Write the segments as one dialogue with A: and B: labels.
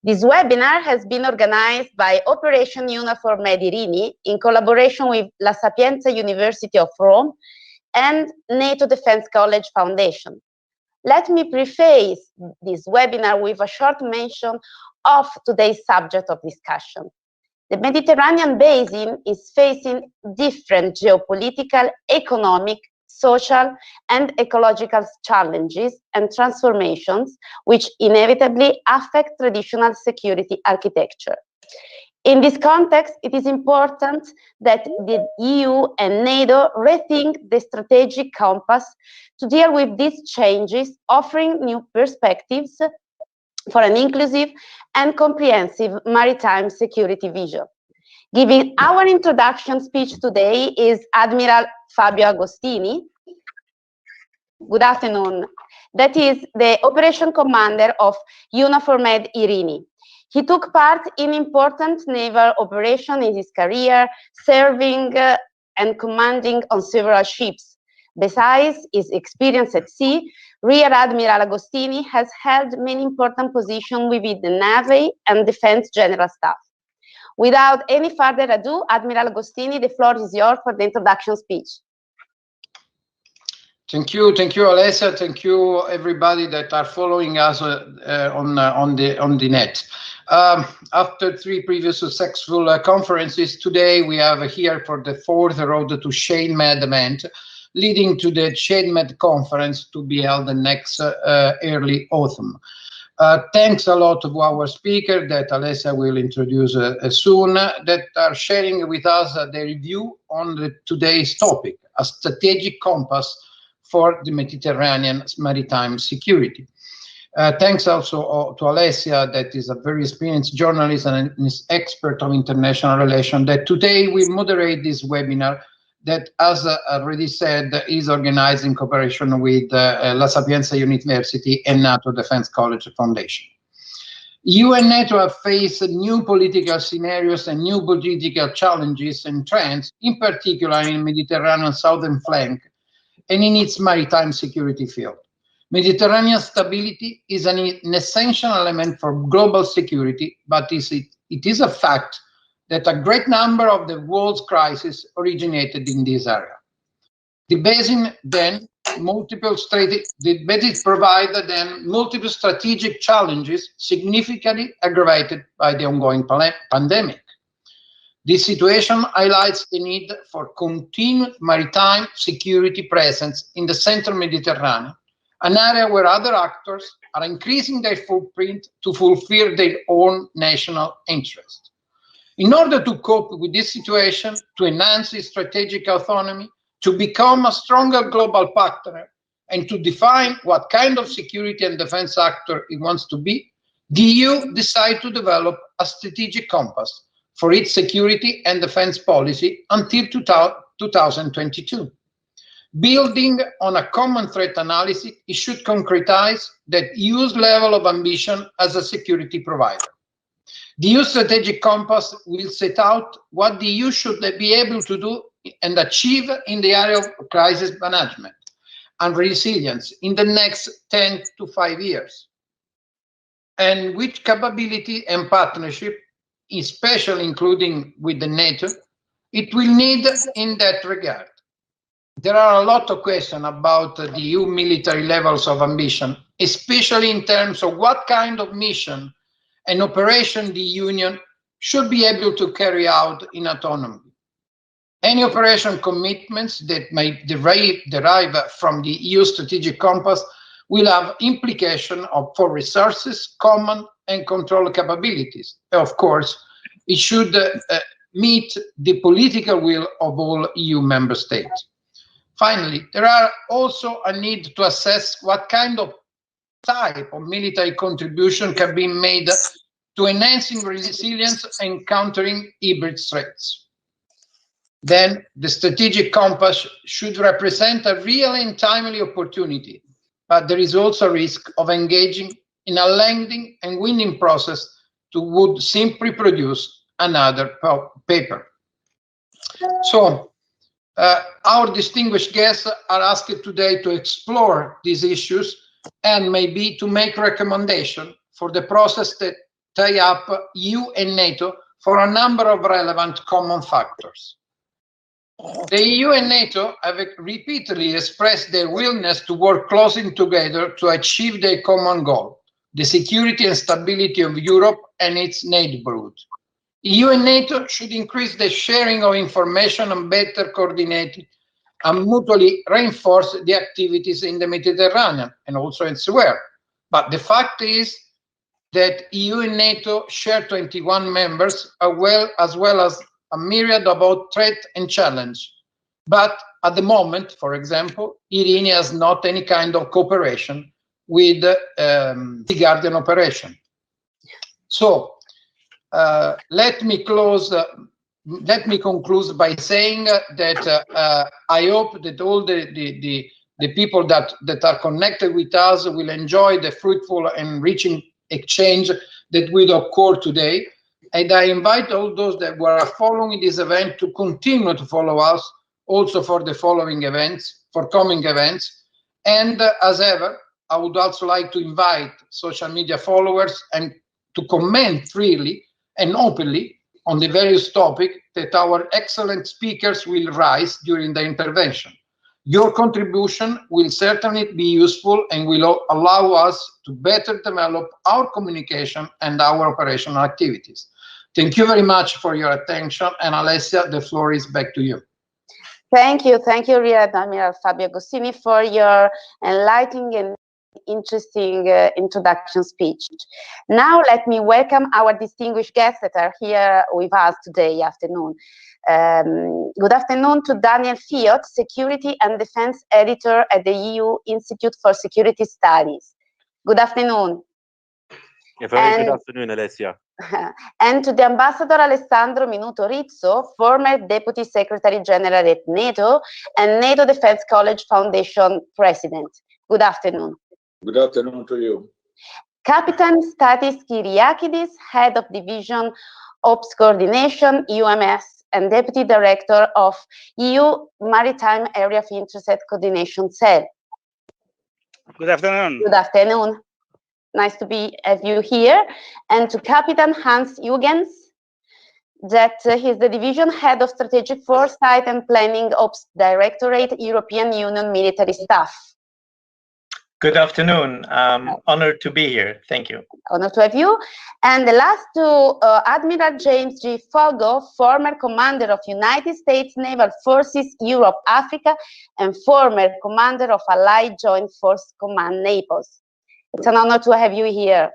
A: This webinar has been organized by Operation Unifor Med Irini in collaboration with La Sapienza University of Rome and NATO Defense College Foundation. Let me preface this webinar with a short mention of today's subject of discussion. The Mediterranean basin is facing different geopolitical, economic, social, and ecological challenges and transformations, which inevitably affect traditional security architecture. In this context, it is important that the EU and NATO rethink the strategic compass to deal with these changes, offering new perspectives for an inclusive and comprehensive maritime security vision. Giving our introduction speech today is Admiral Fabio Agostini. Good afternoon. That is the Operation Commander of Unifor Med Irini. He took part in important naval operations in his career, serving and commanding on several ships. Besides his experience at sea, Rear Admiral Agostini has held many important positions within the Navy and Defense General Staff. Without any further ado, Admiral Agostini, the floor is yours for the introduction speech.
B: Thank you, Alessia. Thank you, everybody that are following us on the net. After 3 previous successful conferences, today we have here for the 4th Road to ChainMed event, leading to the ChainMed conference to be held the next early autumn. Thanks a lot to our speaker that Alessia will introduce soon, that are sharing with us their review on today's topic, a strategic compass for the Mediterranean maritime security. Thanks also to Alessia, that is a very experienced journalist and an expert of international relations, that today we moderate this webinar that, as already said, is organized in cooperation with La Sapienza University and NATO Defense College Foundation. EU and NATO have faced new political scenarios and new political challenges and trends, in particular in Mediterranean southern flank and in its maritime security field. Mediterranean stability is an essential element for global security, but it is a fact that a great number of the world's crises originated in this area. The basin provided multiple strategic challenges significantly aggravated by the ongoing pandemic. This situation highlights the need for continued maritime security presence in the central Mediterranean, an area where other actors are increasing their footprint to fulfill their own national interests. In order to cope with this situation, to enhance its strategic autonomy, to become a stronger global partner, and to define what kind of security and defense actor it wants to be, the EU decided to develop a strategic compass for its security and defense policy until 2022. Building on a common threat analysis, it should concretize that EU's level of ambition as a security provider. The EU strategic compass will set out what the EU should be able to do and achieve in the area of crisis management and resilience in the next 10 to 5 years, and which capability and partnership, especially including with the NATO, it will need in that regard. There are a lot of questions about the EU military levels of ambition, especially in terms of what kind of mission and operation the Union should be able to carry out in autonomy. Any operation commitments that may derive from the EU strategic compass will have implications for resources, command and control capabilities. Of course, it should meet the political will of all EU member states. Finally, there are also a need to assess what kind of type of military contribution can be made to enhancing resilience and countering hybrid threats. Then the strategic compass should represent a real and timely opportunity, but there is also a risk of engaging in a lengthy and winning process would simply produce another paper. So our distinguished guests are asked today to explore these issues and maybe to make recommendations for the process that tie up EU and NATO for a number of relevant common factors. The EU and NATO have repeatedly expressed their willingness to work closely together to achieve their common goal, the security and stability of Europe and its neighborhood. EU and NATO should increase the sharing of information and better coordinate and mutually reinforce the activities in the Mediterranean and also elsewhere. But the fact is that EU and NATO share 21 members as well as a myriad about threat and challenge. But at the moment, for example, Irini has not any kind of cooperation with the Guardian operation. So let me conclude by saying that I hope that all the people that are connected with us will enjoy the fruitful and enriching exchange that will occur today. And I invite all those that were following this event to continue to follow us also for the following events, for coming events. And as ever, I would also like to invite social media followers and to comment freely and openly on the various topics that our excellent speakers will raise during the intervention. Your contribution will certainly be useful and will allow us to better develop our communication and our operational activities. Thank you very much for your attention, and Alessia, the floor is back to you.
A: Thank you, Rear Admiral Fabio Agostini, for your enlightening and interesting introduction speech. Now let me welcome our distinguished guests that are here with us today afternoon. Good afternoon to Daniel Fiot, Security and Defense Editor at the EU Institute for Security Studies. Good afternoon.
C: A very good afternoon, Alessia.
A: And to the Ambassador Alessandro Minuto Rizzo, former Deputy Secretary General at NATO and NATO Defense College Foundation President. Good afternoon.
D: Good afternoon to you.
A: Captain Stathis Kyriakidis, Head of Division Ops Coordination, UMS, and Deputy Director of EU Maritime Area of Interest Coordination Cell.
E: Good afternoon.
A: Good afternoon. Nice to have you here. And to Captain Hans Huygens, that he's the Division Head of Strategic Foresight and Planning Ops Directorate, European Union Military Staff.
F: Good afternoon. Honored to be here. Thank you.
A: Honored to have you. And the last two, Admiral James G. Pogo, former Commander of United States Naval Forces Europe, Africa, and former Commander of Allied Joint Force Command, Naples. It's an honor to have you here.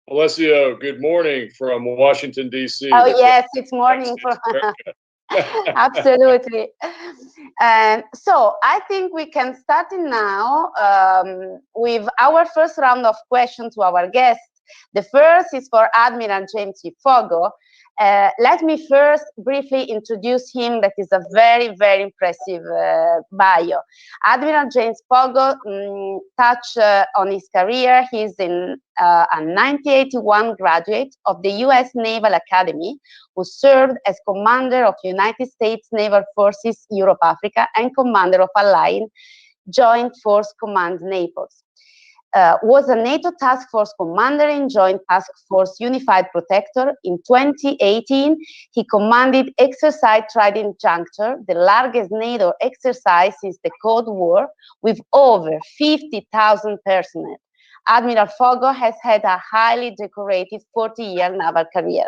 D: Alessio, good morning from Washington, D.C.
A: Oh, yes, it's morning. Absolutely. So I think we can start now with our first round of questions to our guests. The first is for Admiral James G. Pogo. Let me first briefly introduce him. That is a very, very impressive bio. Admiral James Pogo touched on his career. He's a 1981 graduate of the U.S. Naval Academy, who served as Commander of United States Naval Forces Europe, Africa, and Commander of Allied Joint Force Command, Naples. Was a NATO Task Force Commander in Joint Task Force Unified Protector. In 2018, he commanded Exercise Trident Juncture, the largest NATO exercise since the Cold War, with over 50,000 personnel. Admiral Pogo has had a highly decorated 40-year naval career.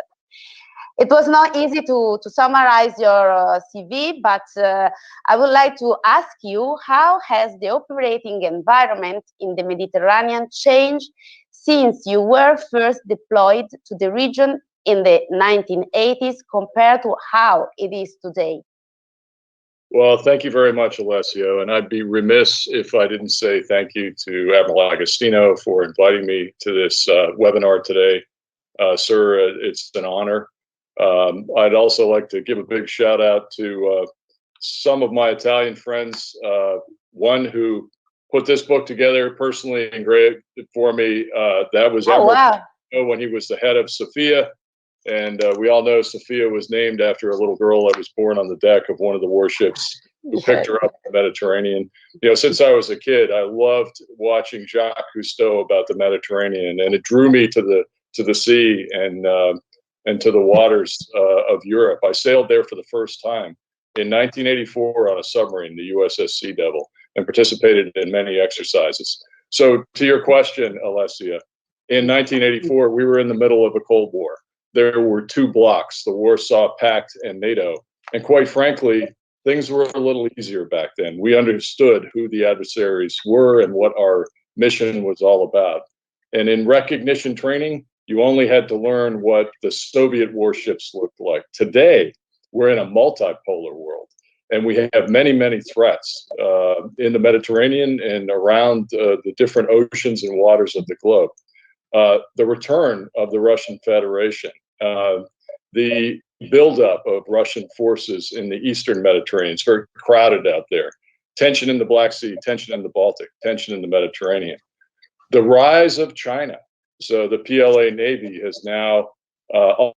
A: It was not easy to summarize your CV, but I would like to ask you, how has the operating environment in the Mediterranean changed since you were first deployed to the region in the 1980s compared to how it is today?
D: Well, thank you very much, Alessio. And I'd be remiss if I didn't say thank you to Admiral Agostino for inviting me to this webinar today. Sir, it's an honor. I'd also like to give a big shout out to some of my Italian friends. One who put this book together, personally engraved it for me. That was Admiral when he was the head of Sophia. And we all know Sophia was named after a little girl that was born on the deck of one of the warships who picked her up in the Mediterranean. You know, since I was a kid, I loved watching Jacques Cousteau about the Mediterranean, and it drew me to to the sea and to the waters of Europe. I sailed there for the first time in 1984 on a submarine, the USS Sea Devil, and participated in many exercises. So to your question, Alessia, in 1984, we were in the middle of a Cold War. There were two blocks, the Warsaw Pact and NATO. And quite frankly, things were a little easier back then. We understood who the adversaries were and what our mission was all about. And in recognition training, you only had to learn what the Soviet warships looked like. Today, we're in a multipolar world, and we have many, many threats in the Mediterranean and around the different oceans and waters of the globe. The return of the Russian Federation, the buildup of Russian forces in the Eastern Mediterranean. It's very crowded out there. Tension in the Black Sea, tension in the Baltic, tension in the Mediterranean. The rise of China. So the PLA Navy has now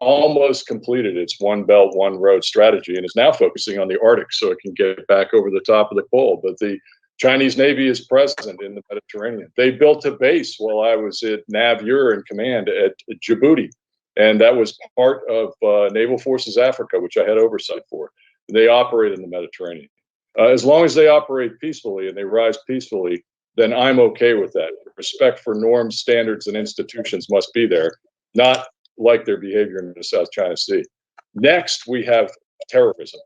D: almost completed its one belt, one road strategy and is now focusing on the Arctic so it can get back over the top of the cold. But the Chinese Navy is present in the Mediterranean. They built a base while I was at NAVUR in command at Djibouti. And that was part of Naval Forces Africa, which I had oversight for. They operate in the Mediterranean. As long as they operate peacefully and they rise peacefully, then I'm okay with that. Respect for norms, standards, and institutions must be there, not like their behavior in the South China Sea. Next, we have terrorism,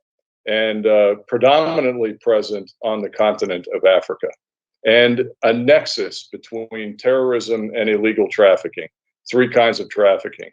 D: and predominantly present on the continent of Africa, and a nexus between terrorism and illegal trafficking, three kinds of trafficking: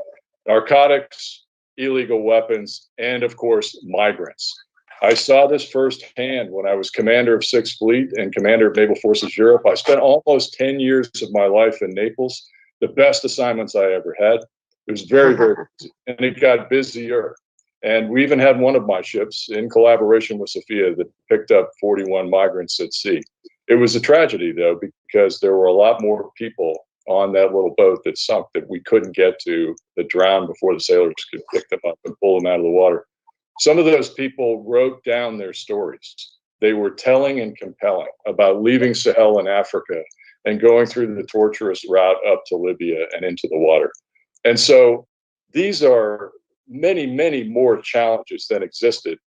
D: narcotics, illegal weapons, and of course, migrants. I saw this firsthand when I was commander of 6th Fleet and commander of Naval Forces Europe. I spent almost 10 years of my life in Naples, the best assignments I ever had. It was very, very busy, and it got busier. And we even had one of my ships in collaboration with Sophia that picked up 41 migrants at sea. It was a tragedy, though, because there were a lot more people on that little boat that sunk that we couldn't get to, that drowned before the sailors could pick them up and pull them out of the water. Some of those people wrote down their stories. They were telling and compelling about leaving Sahel in Africa and going through the torturous route up to Libya and into the water. And so these are many, many more challenges than existed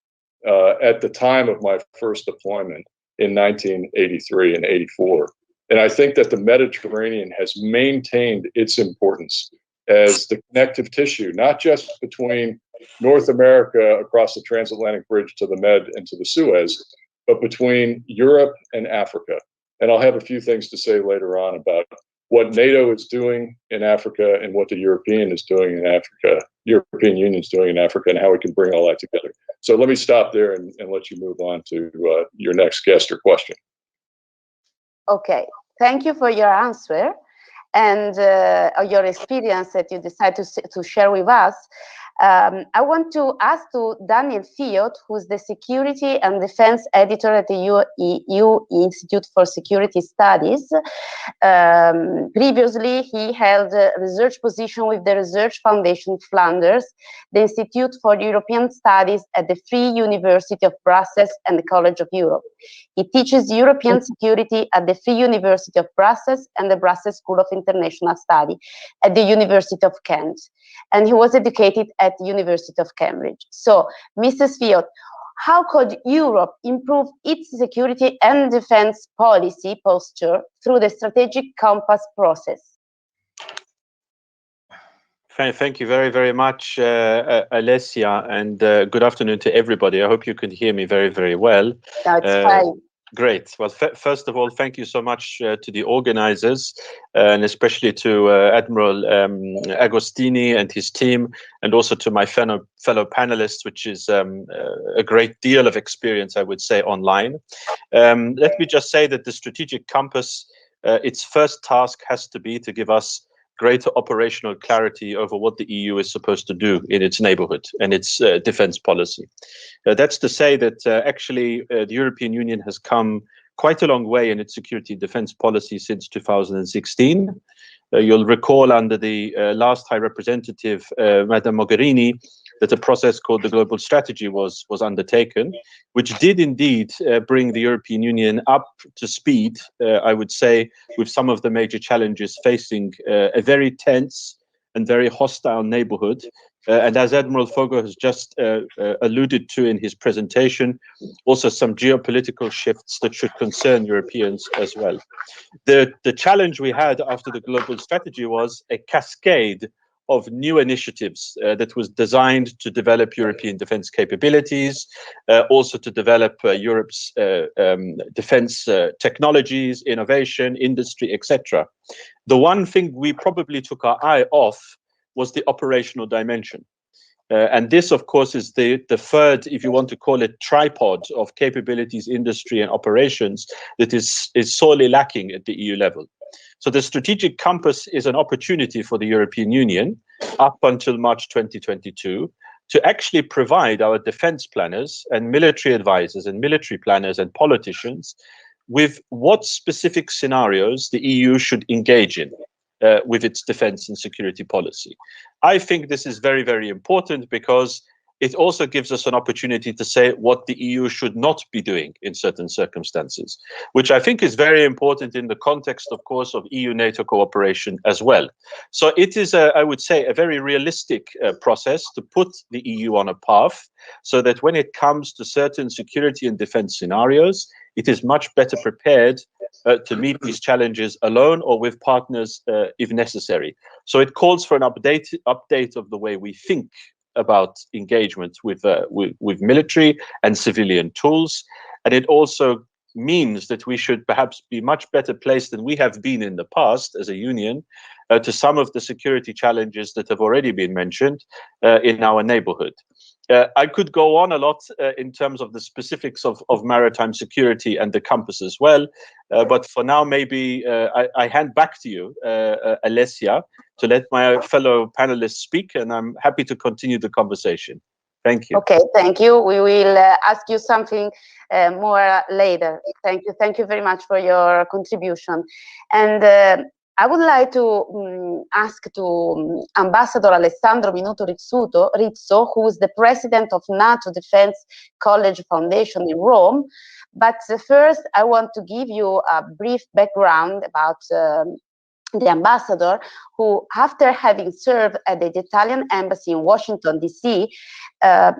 D: at the time of my first deployment in 1983 and 84. And I think that the Mediterranean has maintained its importance as the connective tissue, not just between North America across the transatlantic bridge to the Med and to the Suez, but between Europe and Africa. And I'll have a few things to say later on about what NATO is doing in Africa and what the European is doing in Africa, European Union is doing in Africa, and how we can bring all that together. So let me stop there and let you move on to your next guest or question.
A: Okay, thank you for your answer and your experience that you decided to share with us. I want to ask to Daniel Fiot, who's the Security and Defense Editor at the EU Institute for Security Studies. Previously, he held a research position with the Research Foundation Flanders, the Institute for European Studies at the Free University of Brussels and the College of Europe. He teaches European security at the Free University of Brussels and the Brussels School of International Study at the University of Kent. And he was educated at the University of Cambridge. So, Mrs. Fiot, how could Europe improve its security and defense policy posture through the strategic compass process?
C: Thank you very, very much, Alessia, and good afternoon to everybody. I hope you can hear me very, very well.
A: That's fine.
C: Great. Well, first of all, thank you so much to the organizers, and especially to Admiral Agostini and his team, and also to my fellow panelists, which is a great deal of experience, I would say, online. Let me just say that the strategic compass, its first task has to be to give us greater operational clarity over what the EU is supposed to do in its neighborhood and its defense policy. That's to say that actually the European Union has come quite a long way in its security and defense policy since 2016. You'll recall under the last High Representative, Madame Mogherini, that a process called the Global Strategy was undertaken, which did indeed bring the European Union up to speed, I would say, with some of the major challenges facing a very tense and very hostile neighborhood. And as Admiral Pogo has just alluded to in his presentation, also some geopolitical shifts that should concern Europeans as well. The challenge we had after the global strategy was a cascade of new initiatives that was designed to develop European defense capabilities, also to develop Europe's defense technologies, innovation, industry, etc. The one thing we probably took our eye off was the operational dimension. And this, of course, is the third, if you want to call it, tripod of capabilities, industry, and operations that is sorely lacking at the EU level. So the strategic compass is an opportunity for the European Union up until March 2022 to actually provide our defense planners and military advisors and military planners and politicians with what specific scenarios the EU should engage in with its defense and security policy. I think this is very, very important because it also gives us an opportunity to say what the EU should not be doing in certain circumstances, which I think is very important in the context, of course, of EU-NATO cooperation as well. So it is, I would say, a very realistic process to put the EU on a path so that when it comes to certain security and defense scenarios, it is much better prepared to meet these challenges alone or with partners if necessary. So it calls for an update of the way we think about engagement with military and civilian tools, and it also means that we should perhaps be much better placed than we have been in the past as a union to some of the security challenges that have already been mentioned in our neighborhood. I could go on a lot in terms of the specifics of maritime security and the compass as well, but for now, maybe I hand back to you, Alessia, to let my fellow panelists speak, and I'm happy to continue the conversation. Thank you.
A: Okay, thank you. We will ask you something more later. Thank you very much for your contribution. And I would like to ask to Ambassador Alessandro Minuto Rizzo, who is the president of NATO Defense College Foundation in Rome. But first, I want to give you a brief background about the ambassador, who, after having served at the Italian embassy in Washington, D.C.,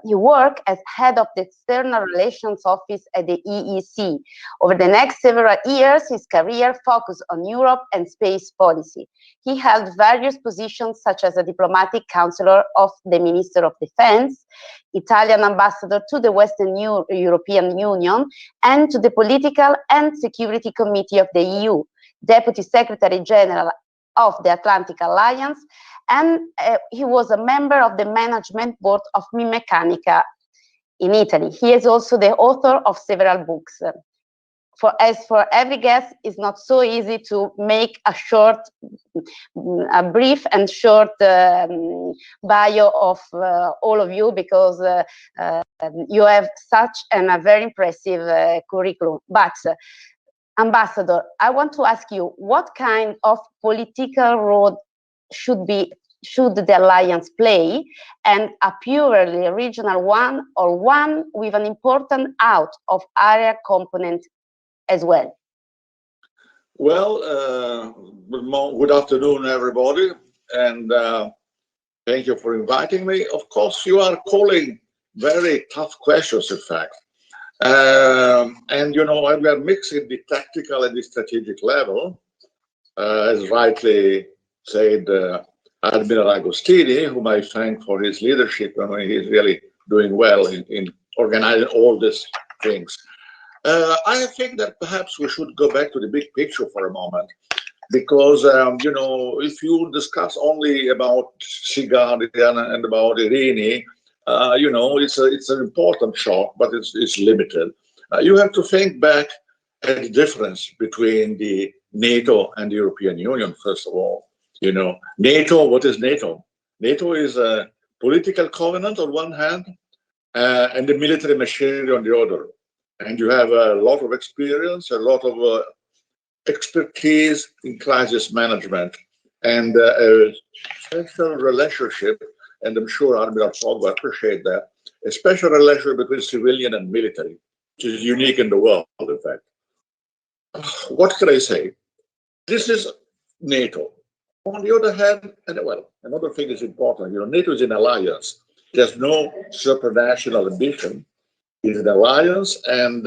A: he worked as head of the External Relations Office at the EEC. Over the next several years, his career focused on Europe and space policy. He held various positions, such as a diplomatic counselor of the Minister of Defense, Italian ambassador to the Western European Union, and to the Political and Security Committee of the EU, Deputy Secretary General of the Atlantic Alliance, and he was a member of the management board of Mimeccanica in Italy. He is also the author of several books. As for every guest, it's not so easy to make a brief and short bio of all of you, because you have such a very impressive curriculum. But Ambassador, I want to ask you, what kind of political role should the alliance play, and a purely regional one, or one with an important out of area component as well?
G: Well, good afternoon, everybody, and thank you for inviting me. Of course, you are calling very tough questions, in fact. And, you know, we are mixing the tactical and the strategic level, as rightly said Admiral Agostini, whom I thank for his leadership. I mean, he's really doing well in organizing all these things. I think that perhaps we should go back to the big picture for a moment, because, you know, if you discuss only about Sea Guardian and about Irini, you know, it's an important shot, but it's limited. You have to think back at the difference between the NATO and the European Union, first of all. You know, NATO, what is NATO? NATO is a political covenant on one hand, and the military machinery on the other. And you have a lot of experience, a lot of expertise in crisis management, and a special relationship. And I'm sure Admiral Pogo appreciate that, a special relationship between civilian and military, which is unique in the world, in fact. What can I say? This is NATO. On the other hand, and well, another thing is important. NATO is an alliance. There's no supranational ambition. It's an alliance and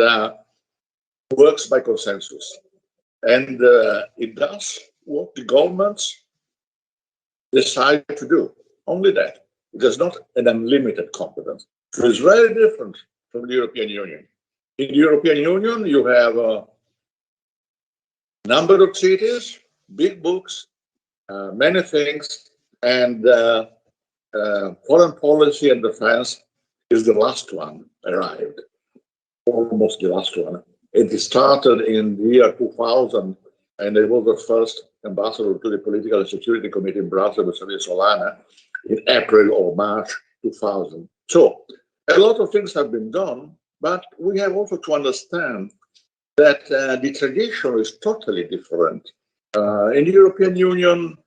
G: works by consensus. And it does what the governments decide to do. Only that. It is not an unlimited competence. So it's very different from the European Union. In the European Union, you have a number of treaties, big books, many things, and foreign policy and defense is the last one arrived, almost the last one. It started in the year 2000, and I was the first ambassador to the Political and Security Committee in Brussels with Javier Solana in April or March 2000. So a lot of things have been done, but we have also to understand that the tradition is totally different. In the European Union,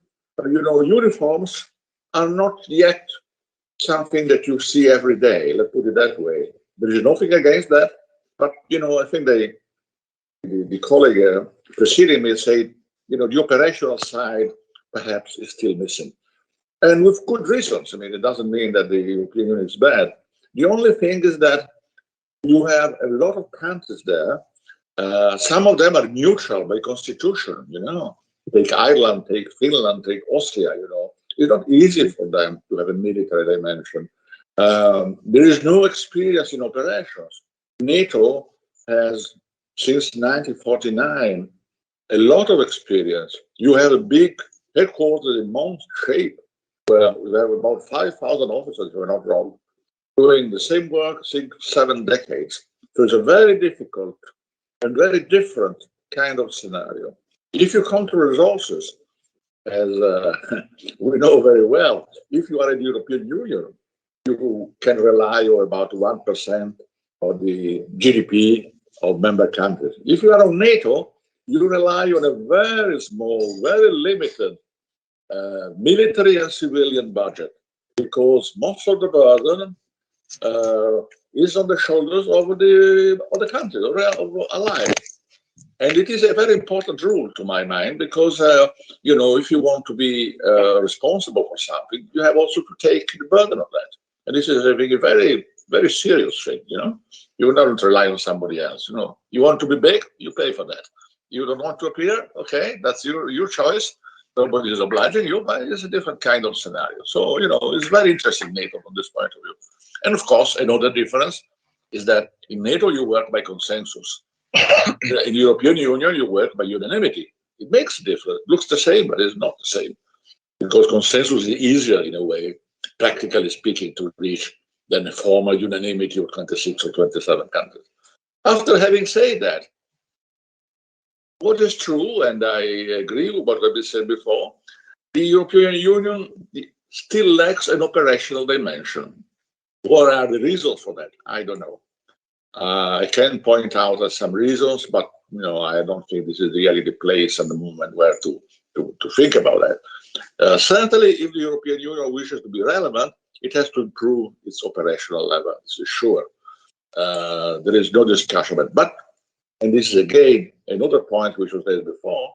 G: uniforms are not yet something that you see every day, let's put it that way. There is nothing against that, but, I think the colleague preceding me said, the operational side perhaps is still missing. And with good reasons. I mean, it doesn't mean that the European Union is bad. The only thing is that you have a lot of countries there. Some of them are neutral by constitution, Take Ireland, take Finland, take Austria, It's not easy for them to have a military dimension. There is no experience in operations. NATO has, since 1949, a lot of experience. You have a big headquarters in Mount Shape, where we have about 5,000 officers, if I'm not wrong, doing the same work 6-7 decades. So it's a very difficult and very different kind of scenario. If you come to resources, as we know very well, if you are in the European Union, you can rely on about 1% of the GDP of member countries. If you are on NATO, you rely on a very small, very limited military and civilian budget, because most of the burden is on the shoulders of the countries, of allies. And it is a very important rule, to my mind, because, if you want to be responsible for something, you have also to take the burden of that. And this is a very, very serious thing, You don't rely on somebody else, You want to be big, you pay for that. You don't want to appear, okay, that's your choice. Nobody is obliging you, but it's a different kind of scenario. So, it's very interesting, NATO, from this point of view. And of course, another difference is that in NATO, you work by consensus. In the European Union, you work by unanimity. It makes a difference. It looks the same, but it's not the same. Because consensus is easier, in a way, practically speaking, to reach than a formal unanimity of 26 or 27 countries. After having said that, what is true, and I agree with what we said before, the European Union still lacks an operational dimension. What are the reasons for that? I don't know. I can point out some reasons, but I don't think this is really the place and the moment where to think about that. Certainly, if the European Union wishes to be relevant, it has to improve its operational level. This is sure. There is no discussion about it. But, and this is again another point which was said before,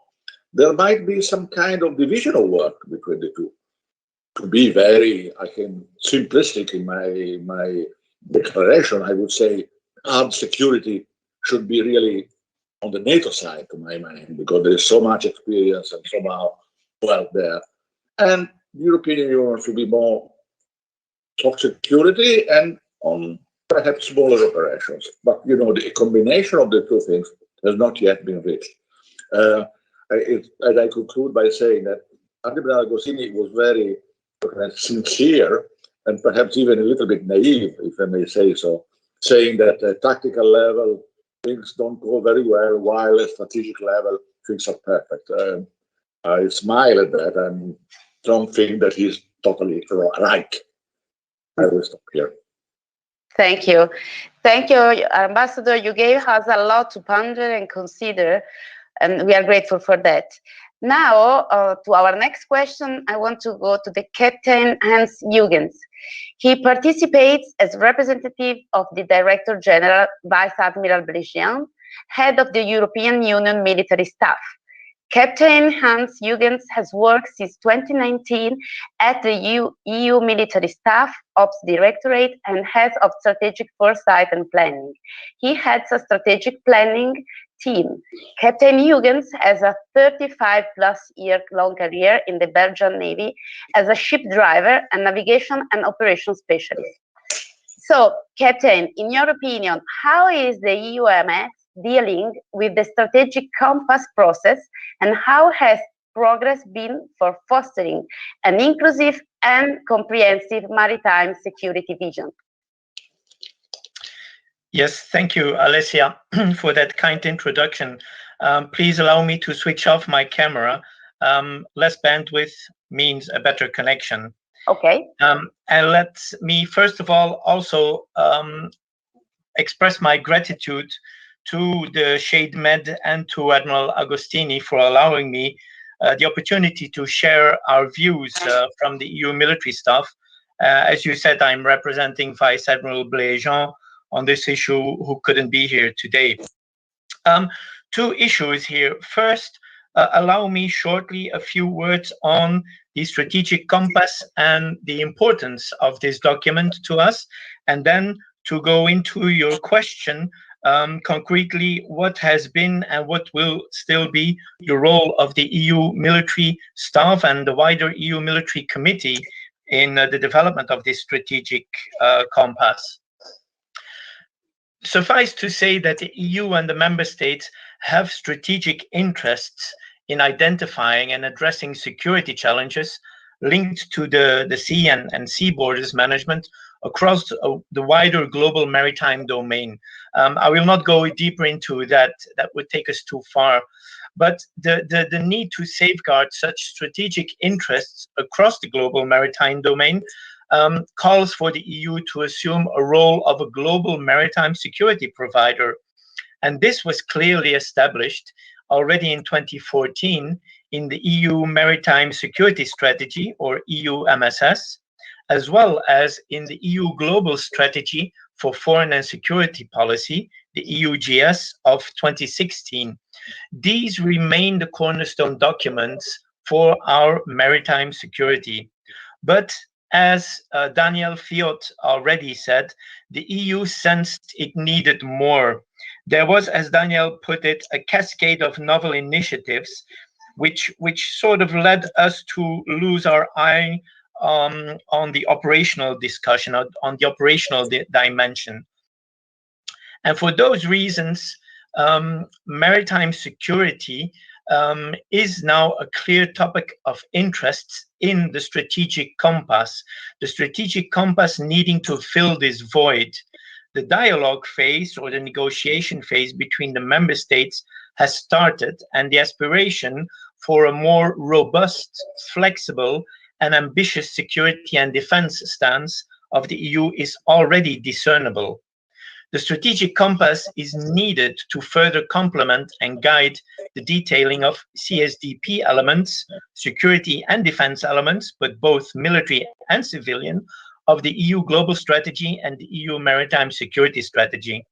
G: there might be some kind of divisional work between the two. To be very, I think, simplistic in my declaration, I would say armed security should be really on the NATO side, to my mind, because there is so much experience and somehow well there. And the European Union should be more top security and on perhaps smaller operations. But, the combination of the two things has not yet been reached. And I conclude by saying that Admiral Agostini was very sincere and perhaps even a little bit naive, if I may say so, saying that at tactical level, things don't go very well, while at strategic level, things are perfect. I smile at that and don't think that he's totally right. I will stop here.
A: Thank you. Thank you, Ambassador. You gave us a lot to ponder and consider, and we are grateful for that. Now, to our next question, I want to go to the Captain Hans Jürgens. He participates as representative of the Director General, Vice Admiral Brigian, head of the European Union military staff. Captain Hans Huygens has worked since 2019 at the EU Military Staff Ops Directorate and Head of Strategic Foresight and Planning. He heads a strategic planning team. Captain Huygens has a 35-plus-year-long career in the Belgian Navy as a ship driver and navigation and operations specialist. So, Captain, in your opinion, how is the EUMS dealing with the strategic compass process, and how has progress been for fostering an inclusive and comprehensive maritime security vision?
F: Yes, thank you, Alessia, for that kind introduction. Please allow me to switch off my camera. Less bandwidth means a better connection.
A: Okay.
F: And let me first of all also express my gratitude to the Shade Med and to Admiral Agostini for allowing me the opportunity to share our views from the EU military staff. As you said, I'm representing Vice Admiral Blaisjean on this issue, who couldn't be here today. Two issues here. First, allow me shortly a few words on the strategic compass and the importance of this document to us, and then to go into your question, concretely, what has been and what will still be the role of the EU military staff and the wider EU military committee in the development of this strategic compass. Suffice to say that the EU and the member states have strategic interests in identifying and addressing security challenges linked to the sea and sea borders management across the wider global maritime domain. I will not go deeper into that, that would take us too far. But the need to safeguard such strategic interests across the global maritime domain calls for the EU to assume a role of a global maritime security provider. And this was clearly established already in 2014 in the EU Maritime Security Strategy, or EU MSS, as well as in the EU Global Strategy for Foreign and Security Policy, the EUGS of 2016. These remain the cornerstone documents for our maritime security. But as Daniel Fiot already said, the EU sensed it needed more. There was, as Daniel put it, a cascade of novel initiatives which sort of led us to lose our eye on the operational discussion, on the operational dimension. And for those reasons, maritime security is now a clear topic of interest in the strategic compass. The strategic compass needing to fill this void. The dialogue phase, or the negotiation phase between the member states, has started, and the aspiration for a more robust, flexible, and ambitious security and defense stance of the EU is already discernible. The strategic compass is needed to further complement and guide the detailing of CSDP elements, security and defense elements, but both military and civilian, of the EU Global Strategy and the EU Maritime Security Strategy.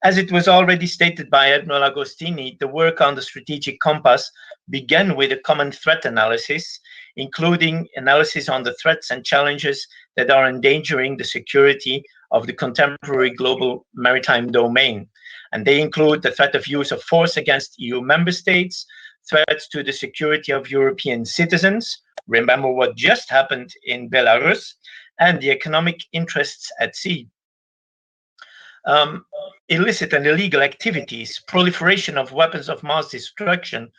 F: As it was already stated by Admiral Agostini, the work on the strategic compass began with a common threat analysis, including analysis on the threats and challenges that are endangering the security of the contemporary global maritime domain. And they include the threat of use of force against EU member states, threats to the security of European citizens, remember what just happened in Belarus, and the economic interests at sea. Illicit and illegal activities, proliferation of weapons of mass destruction,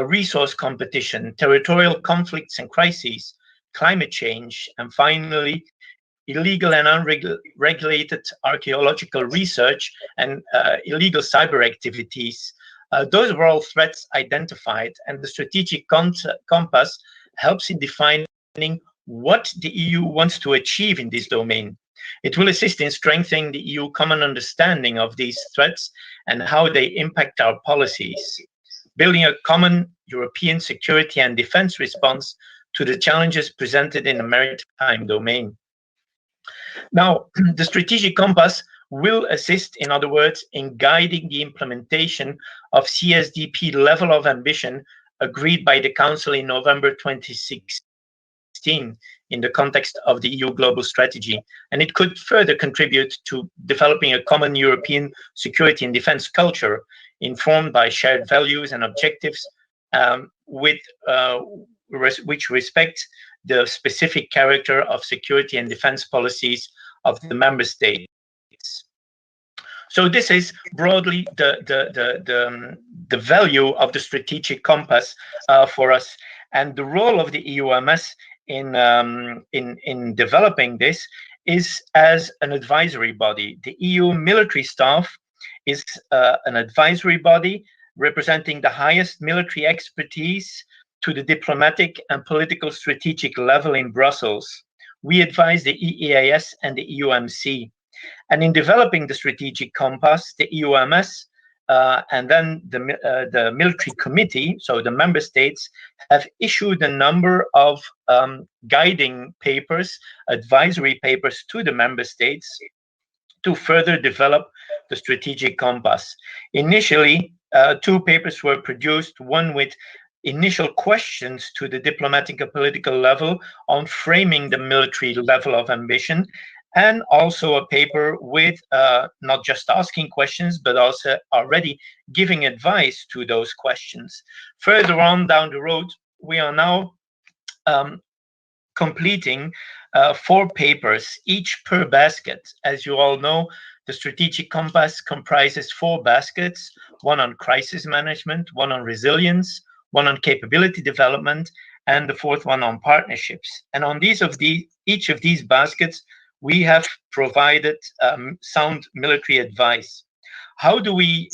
F: resource competition, territorial conflicts and crises, climate change, and finally, illegal and unregulated archaeological research and illegal cyber activities. Those were all threats identified, and the strategic compass helps in defining what the EU wants to achieve in this domain. It will assist in strengthening the EU common understanding of these threats and how they impact our policies, building a common European security and defense response to the challenges presented in the maritime domain. Now, the strategic compass will assist, in other words, in guiding the implementation of CSDP level of ambition agreed by the Council in November 2016 in the context of the EU global strategy. And it could further contribute to developing a common European security and defense culture informed by shared values and objectives which respect the specific character of security and defense policies of the member states. So this is broadly the value of the strategic compass for us, and the role of the EUMS in developing this is as an advisory body. The EU military staff is an advisory body representing the highest military expertise to the diplomatic and political strategic level in Brussels. We advise the EEAS and the EUMC. And in developing the strategic compass, the EUMS and then the military committee, so the member states, have issued a number of guiding papers, advisory papers to the member states to further develop the strategic compass. Initially, 2 papers were produced, one with initial questions to the diplomatic and political level on framing the military level of ambition, and also a paper with not just asking questions, but also already giving advice to those questions. Further on down the road, we are now completing 4 papers, each per basket. As you all know, the strategic compass comprises 4 baskets, one on crisis management, one on resilience, one on capability development, and the 4th one on partnerships. And on each of these baskets, we have provided sound military advice. How do we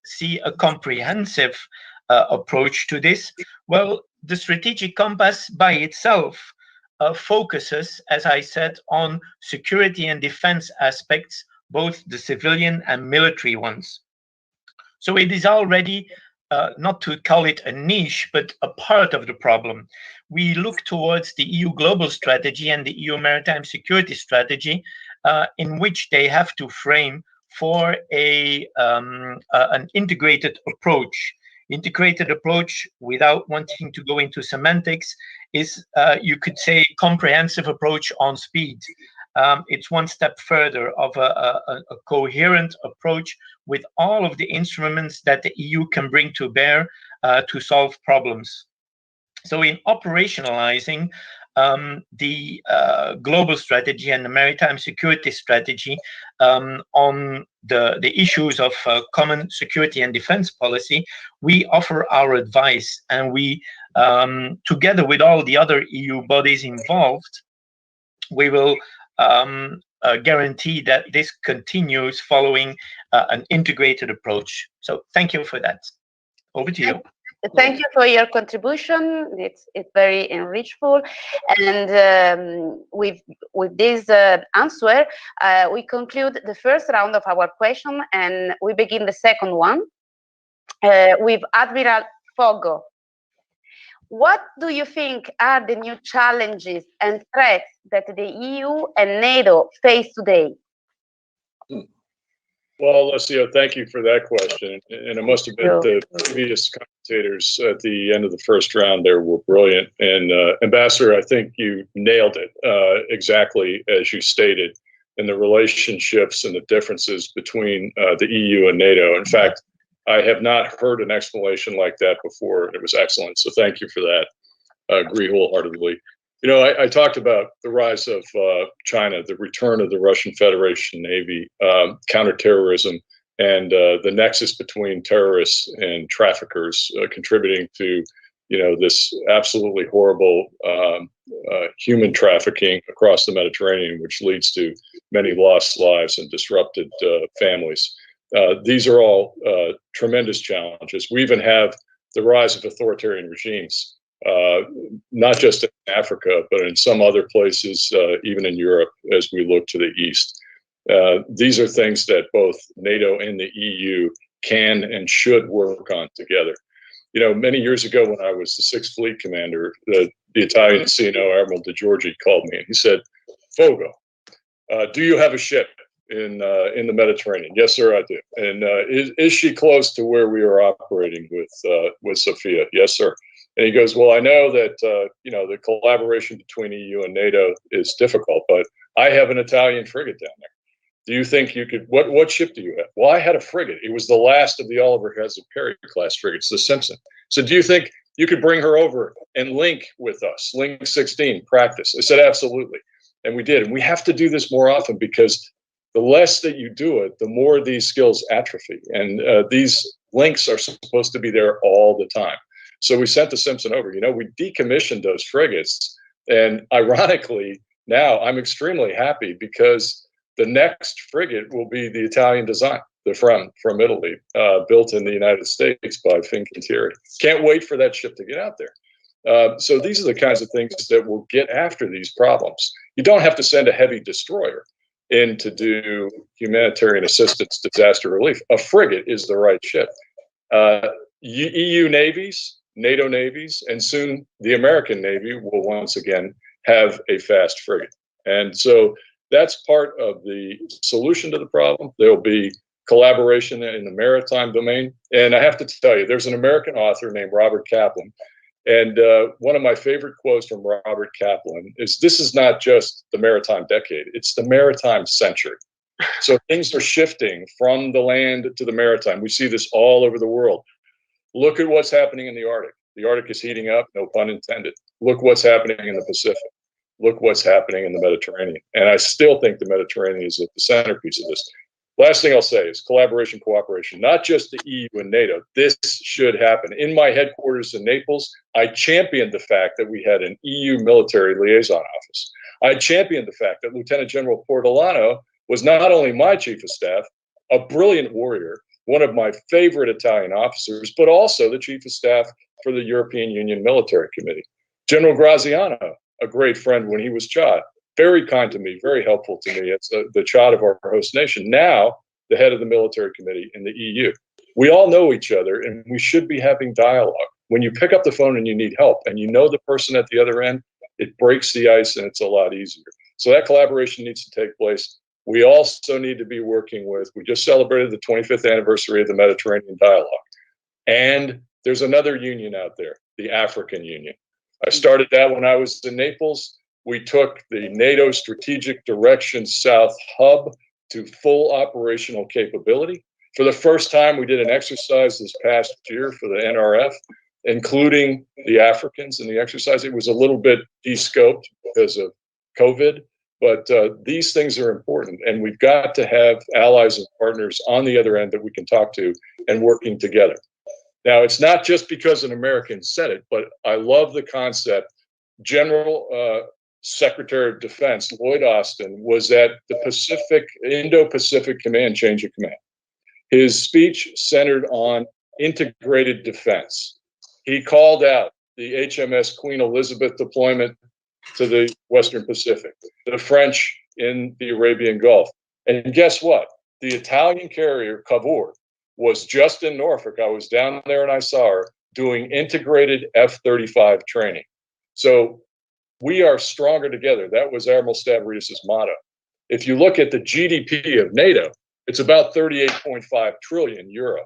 F: see a comprehensive approach to this? Well, the strategic compass by itself focuses, as I said, on security and defense aspects, both the civilian and military ones. So it is already, not to call it a niche, but a part of the problem. We look towards the EU global strategy and the EU maritime security strategy, in which they have to frame for an integrated approach. Integrated approach, without wanting to go into semantics, is, you could say, comprehensive approach on speed. It's one step further of a coherent approach with all of the instruments that the EU can bring to bear to solve problems. So in operationalizing the global strategy and the maritime security strategy on the issues of common security and defense policy, we offer our advice, and we, together with all the other EU bodies involved, we will guarantee that this continues following an integrated approach. So thank you for that. Over to you.
A: Thank you for your contribution. It's very enrichful, and with this answer, we conclude the first round of our question, and we begin the second one with Admiral Pogo. What do you think are the new challenges and threats that the EU and NATO face today?
D: Well, Alessio, thank you for that question. And it must have been the previous commentators at the end of the first round there were brilliant. And Ambassador, I think you nailed it exactly as you stated in the relationships and the differences between the EU and NATO. In fact, I have not heard an explanation like that before. It was excellent. So thank you for that. I agree wholeheartedly. You know, I talked about the rise of China, the return of the Russian Federation Navy, counterterrorism, and the nexus between terrorists and traffickers contributing to, you know, this absolutely horrible human trafficking across the Mediterranean, which leads to many lost lives and disrupted families. These are all tremendous challenges. We even have the rise of authoritarian regimes. Not just in Africa, but in some other places, even in Europe, as we look to the east. These are things that both NATO and the EU can and should work on together. You know, many years ago when I was the 6th Fleet Commander, the Italian CNO, Admiral De Giorgi, called me and he said, Pogo, do you have a ship? in the Mediterranean? Yes, sir, I do. And is she close to where we are operating with Sophia? Yes, sir. And he goes, well, I know that the collaboration between EU and NATO is difficult, but I have an Italian frigate down there. Do you think you could? What ship do you have? Well, I had a frigate. It was the last of the Oliver Hazard Perry class frigates, the Simpson. So do you think you could bring her over and link with us? Link 16, practice. I said, absolutely. And we did. And we have to do this more often, because the less that you do it, the more these skills atrophy. And these links are supposed to be there all the time. So we sent the Simpson over. We decommissioned those frigates. And ironically, now I'm extremely happy, because the next frigate will be the Italian design, the from Italy, built in the United States by Fincantieri. Can't wait for that ship to get out there. So these are the kinds of things that will get after these problems. You don't have to send a heavy destroyer in to do humanitarian assistance, disaster relief. A frigate is the right ship. EU navies, NATO navies, and soon the American Navy will once again have a fast frigate. And so that's part of the solution to the problem. There'll be collaboration in the maritime domain. And I have to tell you, there's an American author named Robert Kaplan. And one of my favorite quotes from Robert Kaplan is, this is not just the maritime decade, it's the maritime century. So things are shifting from the land to the maritime. We see this all over the world. Look at what's happening in the Arctic. The Arctic is heating up, no pun intended. Look what's happening in the Pacific. Look what's happening in the Mediterranean. And I still think the Mediterranean is at the centerpiece of this. Last thing I'll say is collaboration, cooperation, not just the EU and NATO. This should happen. In my headquarters in Naples, I championed the fact that we had an EU military liaison office. I championed the fact that Lieutenant General Portolano was not only my chief of staff, a brilliant warrior, one of my favorite Italian officers, but also the chief of staff for the European Union Military Committee. General Graziano, a great friend when he was Chad, very kind to me, very helpful to me as the Chad of our host nation, now the head of the military committee in the EU. We all know each other, and we should be having dialogue. When you pick up the phone and you need help, and you know the person at the other end, it breaks the ice and it's a lot easier. So that collaboration needs to take place. We also need to be working with, we just celebrated the 25th anniversary of the Mediterranean Dialogue. And there's another union out there, the African Union. I started that when I was in Naples. We took the NATO Strategic Direction South hub to full operational capability. For the first time, we did an exercise this past year for the NRF, including the Africans in the exercise. It was a little bit de-scoped because of COVID, but these things are important, and we've got to have allies and partners on the other end that we can talk to and working together. Now, it's not just because an American said it, but I love the concept. General Secretary of Defense Lloyd Austin was at the Indo-Pacific Command Change of Command. His speech centered on integrated defense. He called out the HMS Queen Elizabeth deployment to the Western Pacific, the French in the Arabian Gulf. And guess what? The Italian carrier Cavour was just in Norfolk. I was down there and I saw her doing integrated F-35 training. So we are stronger together. That was Admiral Stavridis' motto. If you look at the GDP of NATO, it's about 38.5 trillion euro.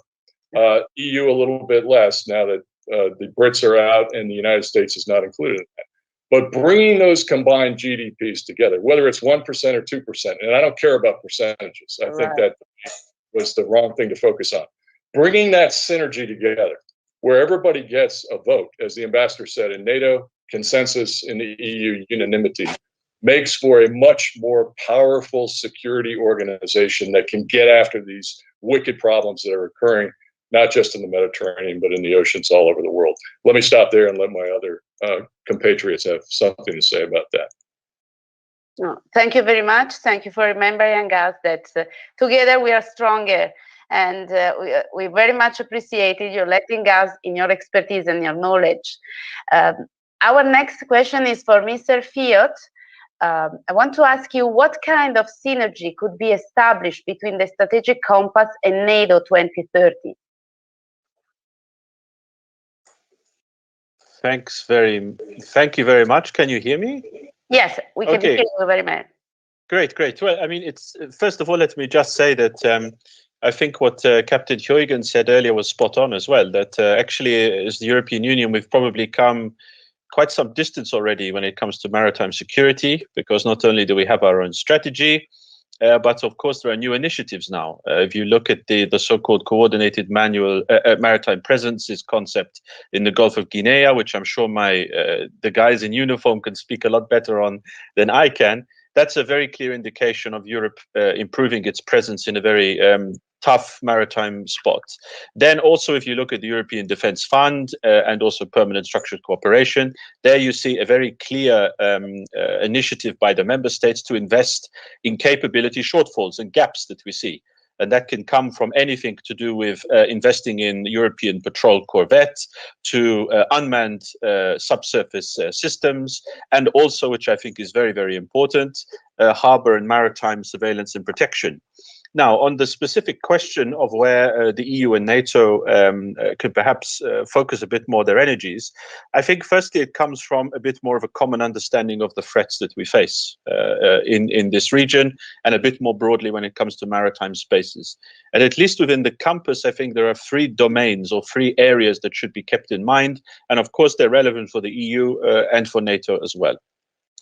D: EU a little bit less now that the Brits are out and the United States is not included in that. But bringing those combined GDPs together, whether it's 1% or 2%, and I don't care about percentages. I think that was the wrong thing to focus on. Bringing that synergy together, where everybody gets a vote, as the ambassador said, in NATO, consensus, in the EU, unanimity, makes for a much more powerful security organization that can get after these wicked problems that are occurring, not just in the Mediterranean, but in the oceans all over the world. Let me stop there and let my other compatriots have something to say about that.
A: No, thank you very much. Thank you for remembering us that together we are stronger. And we very much appreciated you letting us in your expertise and your knowledge. Our next question is for Mr. Fiat. I want to ask you, what kind of synergy could be established between the Strategic Compass and NATO 2030?
C: Thank you very much. Can you hear me?
A: Yes, we can hear you very much.
C: Great. Well, I mean, it's first of all, let me just say that I think what Captain Huygens said earlier was spot on as well, that actually as the European Union, we've probably come quite some distance already when it comes to maritime security, because not only do we have our own strategy, but of course there are new initiatives now. If you look at the so-called coordinated maritime presences concept in the Gulf of Guinea, which I'm sure the guys in uniform can speak a lot better on than I can, that's a very clear indication of Europe improving its presence in a very tough maritime spot. Then also, if you look at the European Defence Fund and also permanent structured cooperation, there you see a very clear initiative by the member states to invest in capability shortfalls and gaps that we see. And that can come from anything to do with investing in European patrol corvettes to unmanned subsurface systems, and also, which I think is very, very important, harbour and maritime surveillance and protection. Now, on the specific question of where the EU and NATO could perhaps focus a bit more their energies, I think firstly it comes from a bit more of a common understanding of the threats that we face in this region, and a bit more broadly when it comes to maritime spaces. And at least within the compass, I think there are 3 domains or 3 areas that should be kept in mind. And of course, they're relevant for the EU and for NATO as well.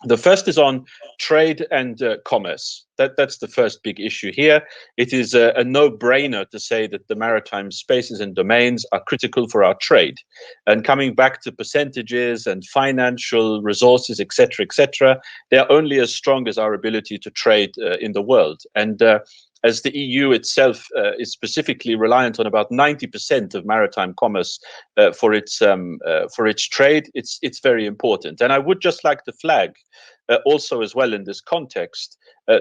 C: The first is on trade and commerce. That's the first big issue here. It is a no-brainer to say that the maritime spaces and domains are critical for our trade. And coming back to percentages and financial resources, etc., they're only as strong as our ability to trade in the world. And as the EU itself is specifically reliant on about 90% of maritime commerce for its trade, it's very important. And I would just like to flag also as well in this context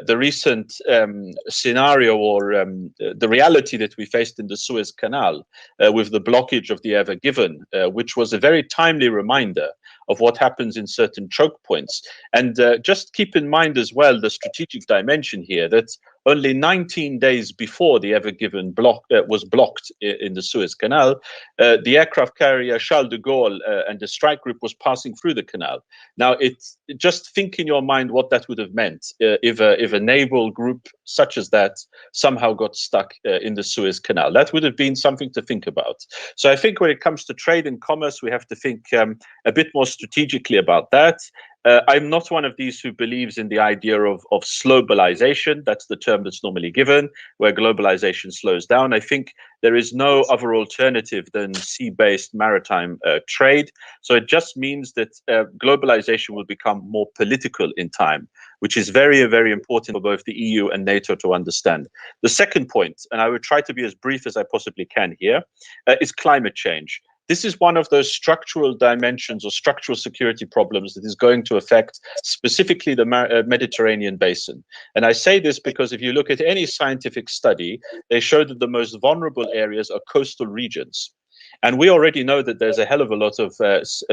C: the recent scenario or the reality that we faced in the Suez Canal with the blockage of the Ever Given, which was a very timely reminder of what happens in certain choke points. And just keep in mind as well the strategic dimension here, that only 19 days before the Ever Given was blocked in the Suez Canal, the aircraft carrier Charles de Gaulle and the strike group was passing through the canal. Now, just think in your mind what that would have meant if a naval group such as that somehow got stuck in the Suez Canal. That would have been something to think about. So I think when it comes to trade and commerce, we have to think a bit more strategically about that. I'm not one of these who believes in the idea of slowbalization. That's the term that's normally given, where globalization slows down. I think there is no other alternative than sea-based maritime trade. So it just means that globalization will become more political in time, which is very, very important for both the EU and NATO to understand. The second point, and I will try to be as brief as I possibly can here, is climate change. This is one of those structural dimensions or structural security problems that is going to affect specifically the Mediterranean basin. And I say this because if you look at any scientific study, they show that the most vulnerable areas are coastal regions. And we already know that there's a hell of a lot of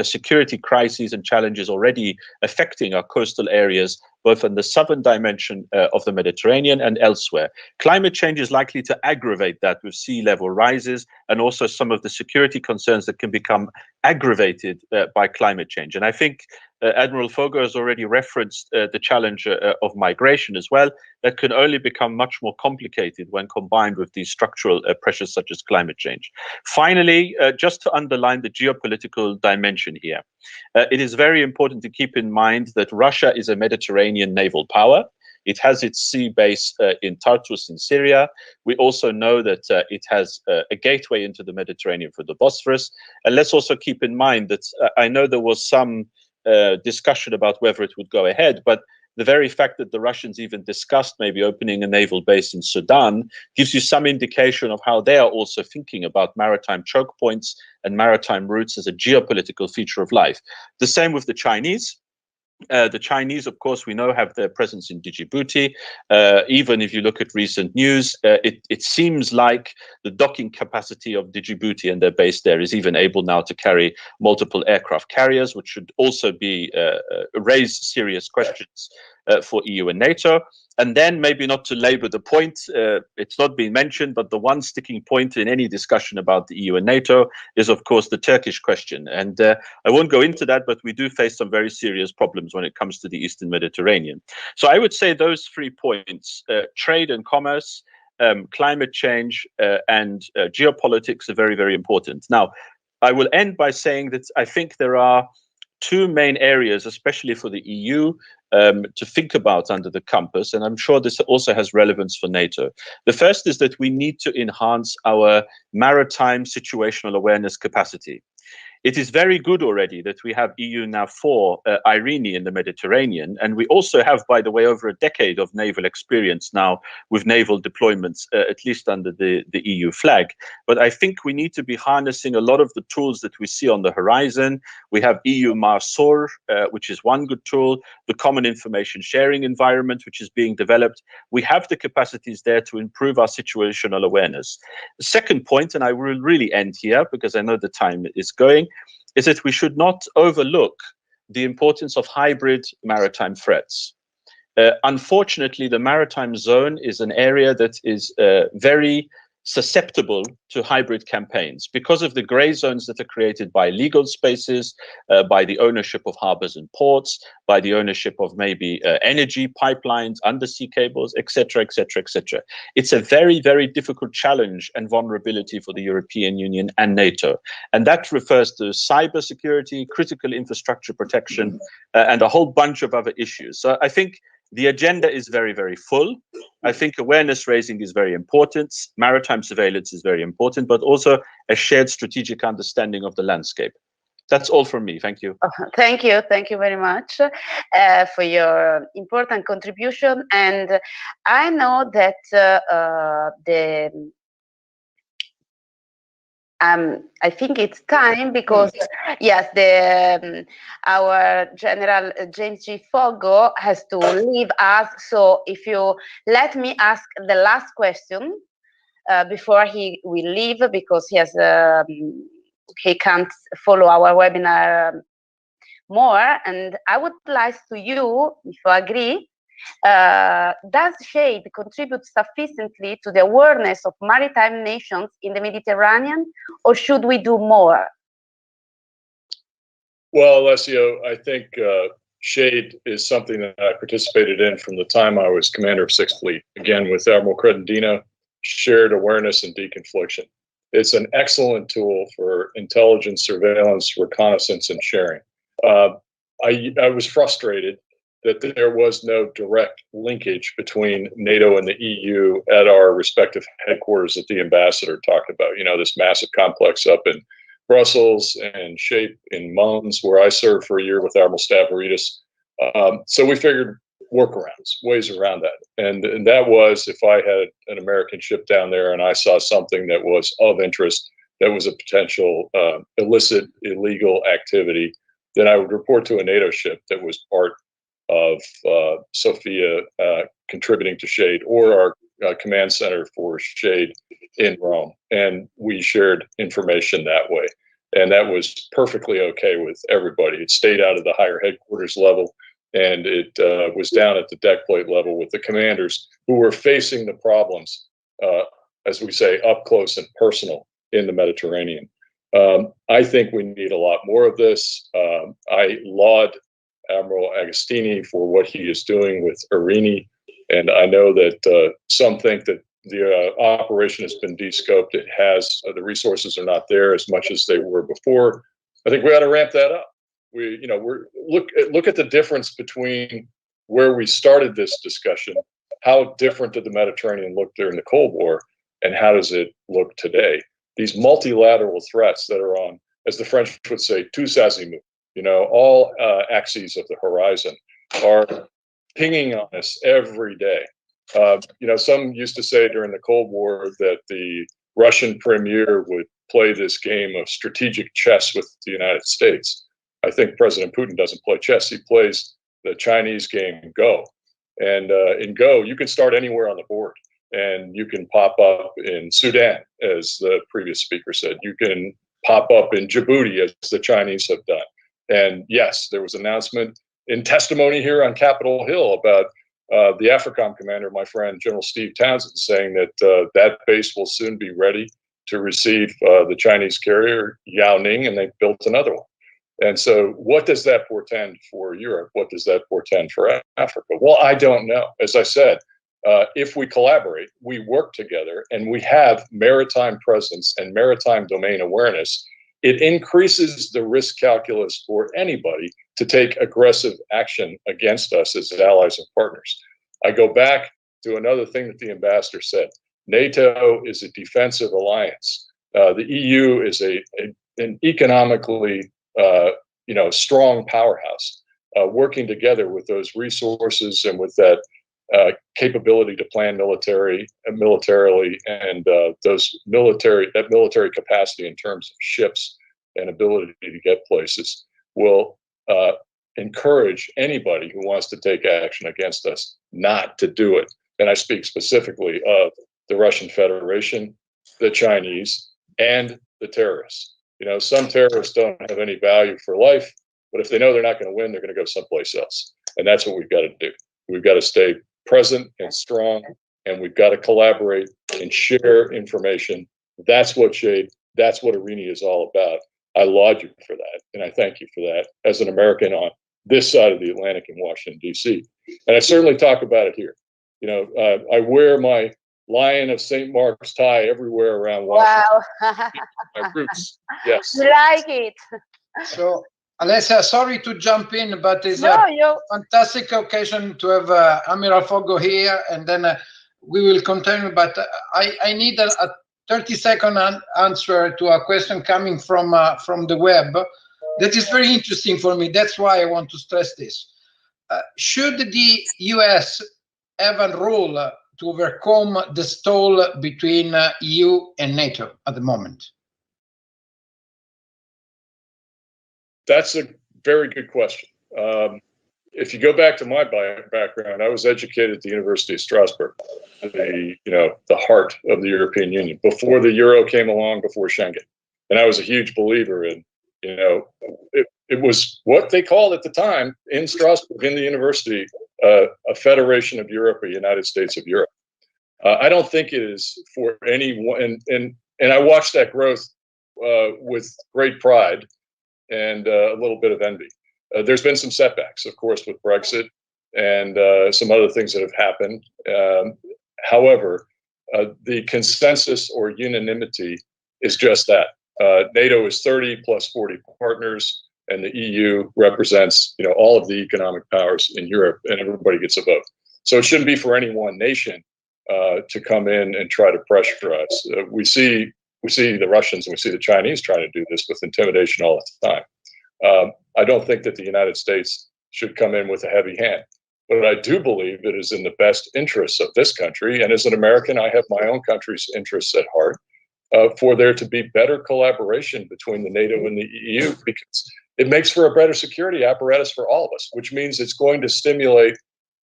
C: security crises and challenges already affecting our coastal areas, both in the southern dimension of the Mediterranean and elsewhere. Climate change is likely to aggravate that with sea level rises and also some of the security concerns that can become aggravated by climate change. And I think Admiral Pogo has already referenced the challenge of migration as well. That can only become much more complicated when combined with these structural pressures such as climate change. Finally, just to underline the geopolitical dimension here, it is very important to keep in mind that Russia is a Mediterranean naval power. It has its sea base in Tartus in Syria. We also know that it has a gateway into the Mediterranean for the Bosphorus. And let's also keep in mind that I know there was some discussion about whether it would go ahead, but the very fact that the Russians even discussed maybe opening a naval base in Sudan gives you some indication of how they are also thinking about maritime choke points and maritime routes as a geopolitical feature of life. The same with the Chinese. The Chinese, of course, we know have their presence in Djibouti. Even if you look at recent news, it seems like the docking capacity of Djibouti and their base there is even able now to carry multiple aircraft carriers, which should also be raise serious questions for EU and NATO. And then, maybe not to labor the point, it's not been mentioned, but the one sticking point in any discussion about the EU and NATO is, of course, the Turkish question. And I won't go into that, but we do face some very serious problems when it comes to the Eastern Mediterranean. So I would say those 3 points, trade and commerce, climate change, and geopolitics are very, very important. Now, I will end by saying that I think there are 2 main areas, especially for the EU, to think about under the compass, and I'm sure this also has relevance for NATO. The first is that we need to enhance our maritime situational awareness capacity. It is very good already that we have EU NAV4 Irene in the Mediterranean, and we also have, by the way, over a decade of naval experience now with naval deployments, at least under the EU flag. But I think we need to be harnessing a lot of the tools that we see on the horizon. We have EU MARSOR, which is one good tool, the Common Information Sharing Environment, which is being developed. We have the capacities there to improve our situational awareness. The second point, and I will really end here because I know the time is going, is that we should not overlook the importance of hybrid maritime threats. Unfortunately, the maritime zone is an area that is very susceptible to hybrid campaigns because of the gray zones that are created by legal spaces, by the ownership of harbors and ports, by the ownership of maybe energy pipelines, undersea cables, etc., etc., etc. It's a very, very difficult challenge and vulnerability for the European Union and NATO. And that refers to cybersecurity, critical infrastructure protection, and a whole bunch of other issues. So I think the agenda is very, very full. I think awareness raising is very important. Maritime surveillance is very important, but also a shared strategic understanding of the landscape. That's all from me. Thank you.
A: Thank you. Thank you very much for your important contribution. And I know that I think it's time because yes, our General James G. Pogo has to leave us. So if you let me ask the last question before he will leave, because he has he can't follow our webinar more. And I would like to you, if you agree, does shade contribute sufficiently to the awareness of maritime nations in the Mediterranean, or should we do more?
D: Well, Alessio, I think shade is something that I participated in from the time I was commander of 6th Fleet, again with Admiral Credendino, shared awareness and deconfliction. It's an excellent tool for intelligence, surveillance, reconnaissance, and sharing. I was frustrated that there was no direct linkage between NATO and the EU at our respective headquarters that the ambassador talked about. You know, this massive complex up in Brussels and SHAPE in Mons, where I served for a year with Admiral Stavridis. So we figured workarounds, ways around that. And that was, if I had an American ship down there and I saw something that was of interest, that was a potential illicit, illegal activity, then I would report to a NATO ship that was part of Sophia contributing to SHADE, or our command center for SHADE in Rome. And we shared information that way. And that was perfectly okay with everybody. It stayed out of the higher headquarters level, and it was down at the deck plate level with the commanders who were facing the problems, as we say, up close and personal in the Mediterranean. I think we need a lot more of this. I laud Admiral Agostini for what he is doing with Irene, and I know that some think that the operation has been de-scoped. It has. The resources are not there as much as they were before. I think we ought to ramp that up. Look at the difference between where we started this discussion. How different did the Mediterranean look during the Cold War, and how does it look today? These multilateral threats that are on, as the French would say, tous azimuts. You know, all axes of the horizon are pinging on us every day. Some used to say during the Cold War that the Russian premier would play this game of strategic chess with the United States. I think President Putin doesn't play chess. He plays the Chinese game Go. And in Go, you can start anywhere on the board. And you can pop up in Sudan, as the previous speaker said. You can pop up in Djibouti, as the Chinese have done. And yes, there was an announcement in testimony here on Capitol Hill about the AFRICOM commander, my friend General Steve Townsend, saying that that base will soon be ready to receive the Chinese carrier Yao Ning, and they've built another one. And so what does that portend for Europe? What does that portend for Africa? Well, I don't know. As I said, if we collaborate, we work together, and we have maritime presence and maritime domain awareness, it increases the risk calculus for anybody to take aggressive action against us as allies and partners. I go back to another thing that the ambassador said. NATO is a defensive alliance. The EU is an economically strong powerhouse, working together with those resources and with that capability to plan militarily and that military capacity in terms of ships and ability to get places will encourage anybody who wants to take action against us not to do it. And I speak specifically of the Russian Federation, the Chinese, and the terrorists. Some terrorists don't have any value for life, but if they know they're not going to win, they're going to go someplace else. And that's what we've got to do. We've got to stay present and strong, and we've got to collaborate and share information. That's what Irini is all about. I laud you for that, and I thank you for that as an American on this side of the Atlantic in Washington, D.C. And I certainly talk about it here. I wear my Lion of St. Mark's tie everywhere around Washington.
A: Wow.
D: My roots, yes.
A: You like it.
B: So, Alessia, sorry to jump in, but it's fantastic occasion to have Admiral Pogo here, and then we will continue. But I need a 30-second answer to a question coming from the web. That is very interesting for me. That's why I want to stress this. Should the US have a role to overcome the stall between EU and NATO at the moment?
D: That's a very good question. If you go back to my background, I was educated at the University of Strasbourg, the heart of the European Union, before the Euro came along, before Schengen. And I was a huge believer in, it was what they called at the time in Strasbourg, in the university, a Federation of Europe, a United States of Europe. I don't think it is for anyone, and I watched that growth with great pride and a little bit of envy. There's been some setbacks, of course, with Brexit and some other things that have happened. However, the consensus or unanimity is just that. NATO is 30 plus 40 partners, and the EU represents, all of the economic powers in Europe, and everybody gets a vote. So it shouldn't be for any one nation to come in and try to pressure us. We see the Russians and we see the Chinese trying to do this with intimidation all the time. I don't think that the United States should come in with a heavy hand, but I do believe it is in the best interests of this country. And as an American, I have my own country's interests at heart for there to be better collaboration between the NATO and the EU, because it makes for a better security apparatus for all of us, which means it's going to stimulate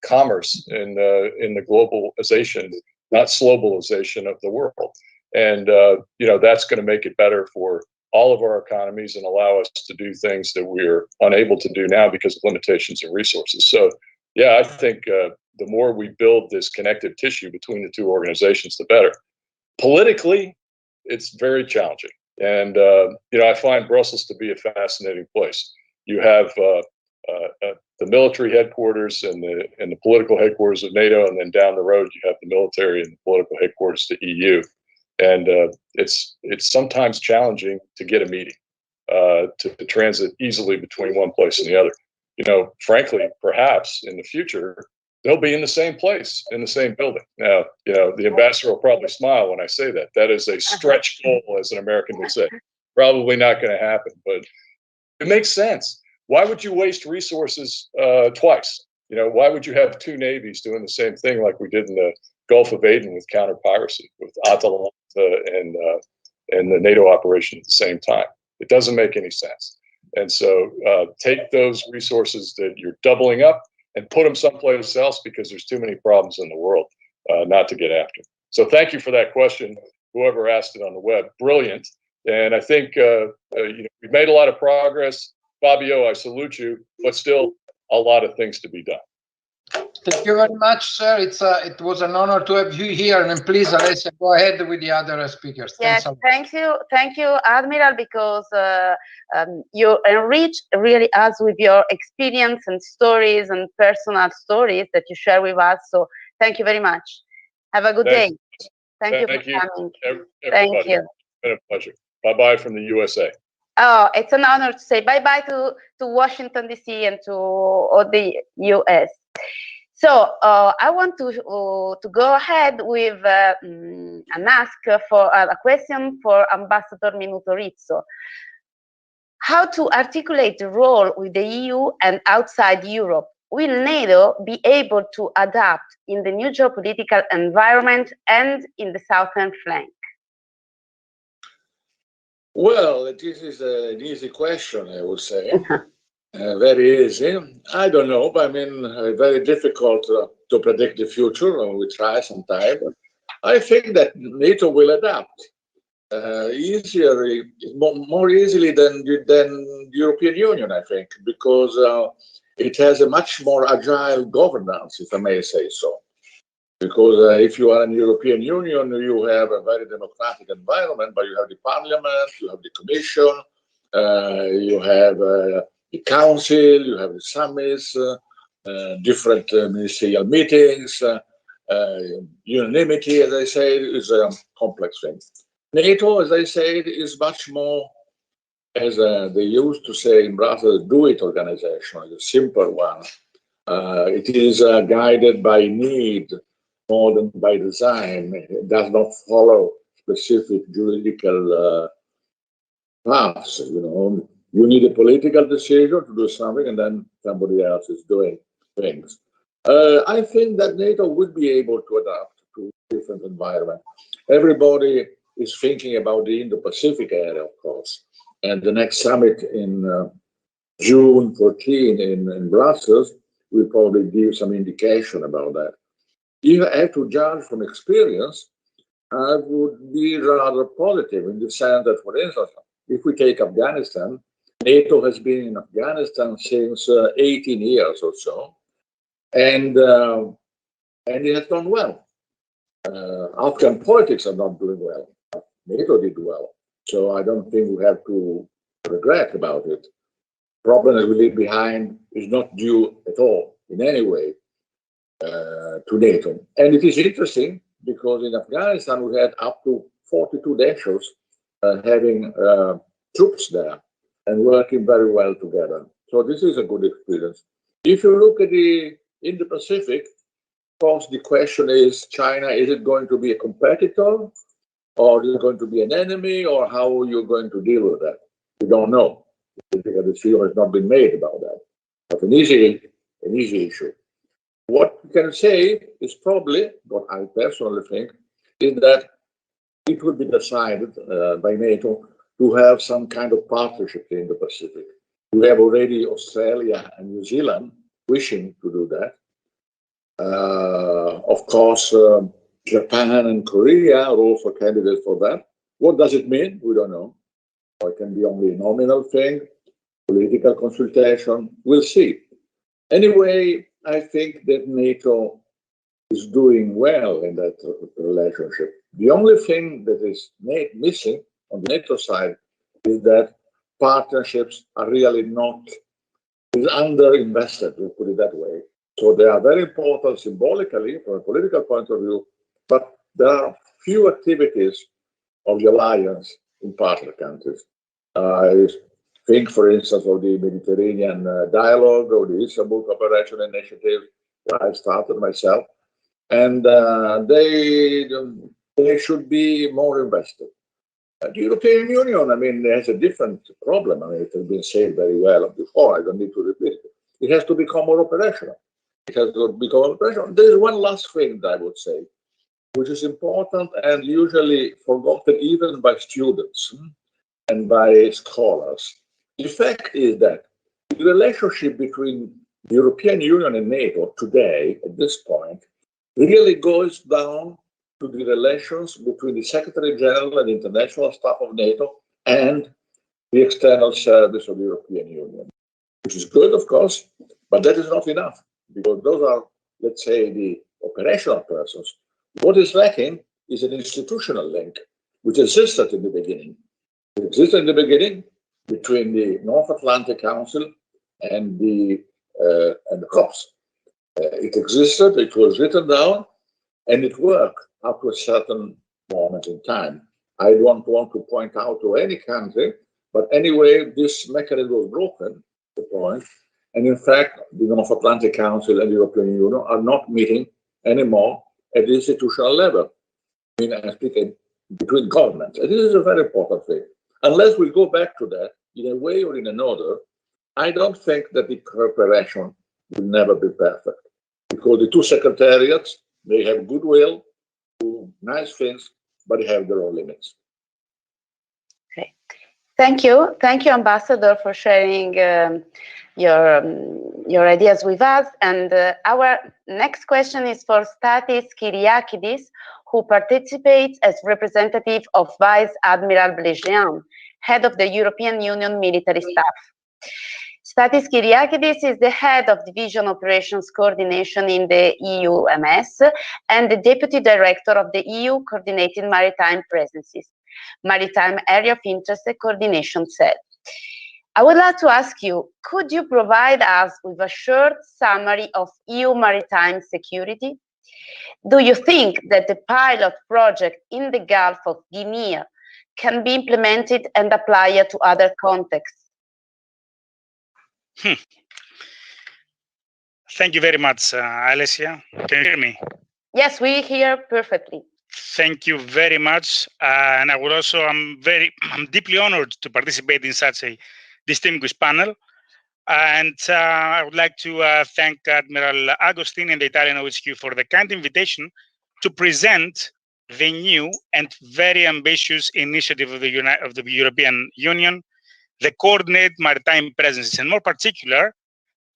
D: commerce in the globalization, not slowbalization of the world. And, that's going to make it better for all of our economies and allow us to do things that we're unable to do now because of limitations and resources. So, yeah, I think the more we build this connective tissue between the two organizations, the better. Politically, it's very challenging. And, I find Brussels to be a fascinating place. You have the military headquarters and the political headquarters of NATO, and then down the road, you have the military and the political headquarters to EU. And it's sometimes challenging to get a meeting, to transit easily between one place and the other. Frankly, perhaps in the future, they'll be in the same place, in the same building. Now, the ambassador will probably smile when I say that. That is a stretch goal, as an American would say. Probably not going to happen, but it makes sense. Why would you waste resources twice? Why would you have two navies doing the same thing like we did in the Gulf of Aden with counter-piracy, with Atalanta and the NATO operation at the same time? It doesn't make any sense. And so take those resources that you're doubling up and put them someplace else, because there's too many problems in the world not to get after. So thank you for that question, whoever asked it on the web. Brilliant. And I think we've made a lot of progress. Fabio, I salute you, but still a lot of things to be done.
B: Thank you very much, sir. It was an honor to have you here. And please, Alessia, go ahead with the other speakers.
A: Yes, thank you, Admiral, because you enrich really us with your experience and stories and personal stories that you share with us. So thank you very much. Have a good day. Thank you for coming.
D: Everybody.
A: Thank you.
D: It's been a pleasure. Bye-bye from the USA.
A: Oh, it's an honor to say bye-bye to Washington, D.C. and to all the U.S. So I want to go ahead with an ask for a question for Ambassador Minuto Rizzo. How to articulate the role with the EU and outside Europe? Will NATO be able to adapt in the new geopolitical environment and in the southern flank?
G: Well, this is an easy question, I would say. Very easy. I don't know, but I mean, very difficult to predict the future. We try sometime. I think that NATO will adapt more easily than the European Union, I think, because it has a much more agile governance, if I may say so. Because if you are in the European Union, you have a very democratic environment, but you have the parliament, you have the commission, you have the council, you have the summits, different ministerial meetings, unanimity, as I said, is a complex thing. NATO, as I said, is much more, as they used to say in Brussels, do-it organization, a simple one. It is guided by need more than by design. It does not follow specific juridical paths. You know, you need a political decision to do something, and then somebody else is doing things. I think that NATO would be able to adapt to different environment. Everybody is thinking about the Indo-Pacific area, of course, and the next summit in June 14 in Brussels will probably give some indication about that. If I have to judge from experience, I would be rather positive in the sense that, for instance, if we take Afghanistan, NATO has been in Afghanistan since 18 years or so, and it has done well. Afghan politics are not doing well. NATO did well, so I don't think we have to regret about it. The problem that we leave behind is not due at all, in any way, to NATO. And it is interesting because in Afghanistan we had up to 42 nations having troops there and working very well together. So this is a good experience. If you look at the Indo-Pacific, of course the question is, China, is it going to be a competitor, or is it going to be an enemy, or how are you going to deal with that? We don't know. The decision has not been made about that. But an easy issue. What we can say is probably, what I personally think, is that it would be decided by NATO to have some kind of partnership in the Pacific. We have already Australia and New Zealand wishing to do that. Of course, Japan and Korea are also candidates for that. What does it mean? We don't know. Or it can be only a nominal thing, political consultation. We'll see. Anyway, I think that NATO is doing well in that relationship. The only thing that is missing on the NATO side is that partnerships are really not, is underinvested, we'll put it that way. So they are very important symbolically from a political point of view, but there are few activities of the alliance in partner countries. I think, for instance, of the Mediterranean dialogue or the Istanbul Cooperation Initiative that I started myself, and they should be more invested. The European Union, I mean, has a different problem. I mean, it has been said very well before. I don't need to repeat it. It has to become more operational. It has to become operational. There is one last thing that I would say, which is important and usually forgotten even by students and by scholars. The fact is that the relationship between the European Union and NATO today, at this point, really goes down to the relations between the Secretary General and the International Staff of NATO and the External Service of the European Union, which is good, of course, But that is not enough, because those are, let's say, the operational persons. What is lacking is an institutional link, which existed in the beginning. It existed in the beginning between the North Atlantic Council and the COPS. It existed, it was written down, and it worked up to a certain moment in time. I don't want to point out to any country, but anyway, this mechanism was broken, the point. And in fact, the North Atlantic Council and the European Union are not meeting anymore at the institutional level. I mean, I'm speaking between governments. And this is a very important thing. Unless we go back to that in a way or in another, I don't think that the cooperation will never be perfect. Because the two secretariats, they have goodwill, do nice things, but they have their own limits.
A: Okay. Thank you, Ambassador, for sharing your ideas with us. And our next question is for Stathis Kyriakidis, who participates as representative of Vice Admiral Blesian, head of the European Union military staff. Stathis Kyriakidis is the head of Division Operations Coordination in the EUMS and the Deputy Director of the EU Coordinated Maritime Presences, Maritime Area of Interest Coordination Cell. I would like to ask you, could you provide us with a short summary of EU maritime security? Do you think that the pilot project in the Gulf of Guinea can be implemented and applied to other contexts?
E: Thank you very much, Alessia. Can you hear me?
A: Yes, we hear perfectly.
E: Thank you very much. And I would also, I'm deeply honored to participate in such a distinguished panel. And I would like to thank Admiral Agostini and the Italian OHQ for the kind invitation to present the new and very ambitious initiative of the European Union, the Coordinated Maritime Presences, and more particular,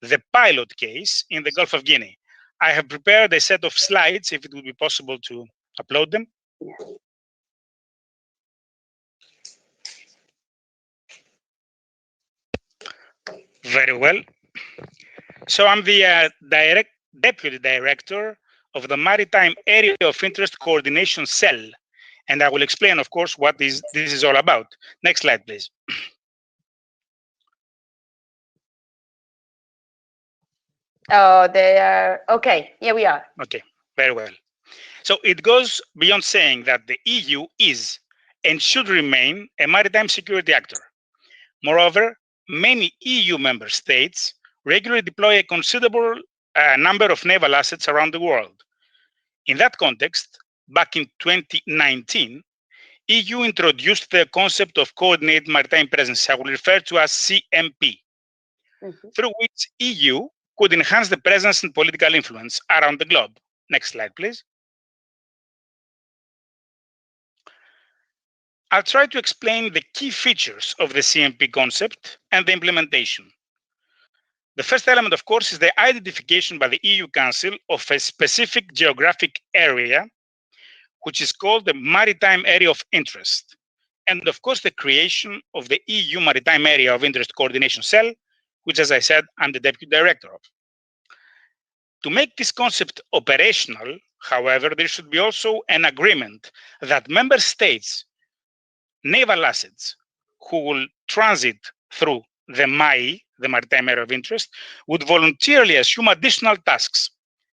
E: the pilot case in the Gulf of Guinea. I have prepared a set of slides, if it would be possible to upload them. Very well. So I'm the Deputy Director of the Maritime Area of Interest Coordination Cell, and I will explain, of course, what this is all about. Next slide, please.
A: Oh, they are, okay, here we are.
E: Okay, very well. So it goes beyond saying that the EU is and should remain a maritime security actor. Moreover, many EU member states regularly deploy a considerable number of naval assets around the world. In that context, back in 2019, EU introduced the concept of coordinated maritime presence, I will refer to as CMP, through which EU could enhance the presence and political influence around the globe. Next slide, please. I'll try to explain the key features of the CMP concept and the implementation. The first element, of course, is the identification by the EU Council of a specific geographic area, which is called the Maritime Area of Interest. And of course, the creation of the EU Maritime Area of Interest Coordination Cell, which, as I said, I'm the Deputy Director of. To make this concept operational, however, there should be also an agreement that member states' naval assets who will transit through the MAI, the Maritime Area of Interest, would voluntarily assume additional tasks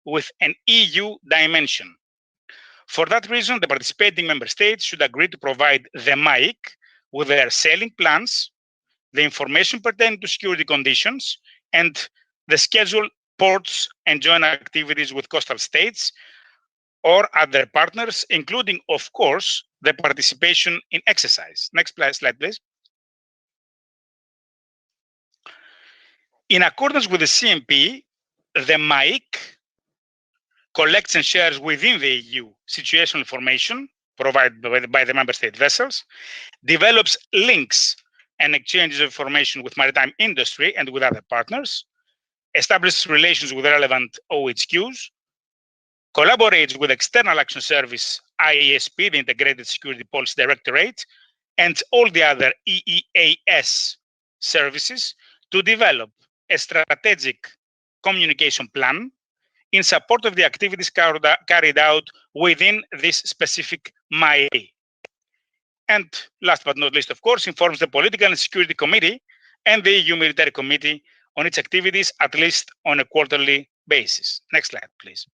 E: with an EU dimension. For that reason, the participating member states should agree to provide the MAIC with their sailing plans, the information pertaining to security conditions, and the scheduled ports and joint activities with coastal states or other partners, including, of course, the participation in exercise. Next slide, please. In accordance with the CMP, the MAIC collects and shares within the EU situational information provided by the member state vessels, develops links and exchanges of information with maritime industry and with other partners, establishes relations with relevant OHQs, collaborates with External Action Service, IASP, the Integrated Security Policy Directorate, and all the other EEAS services to develop a strategic communication plan in support of the activities carried out within this specific MIA. And last but not least, of course, informs the Political and Security Committee and the EU Military Committee on its activities, at least on a quarterly basis. Next slide, please.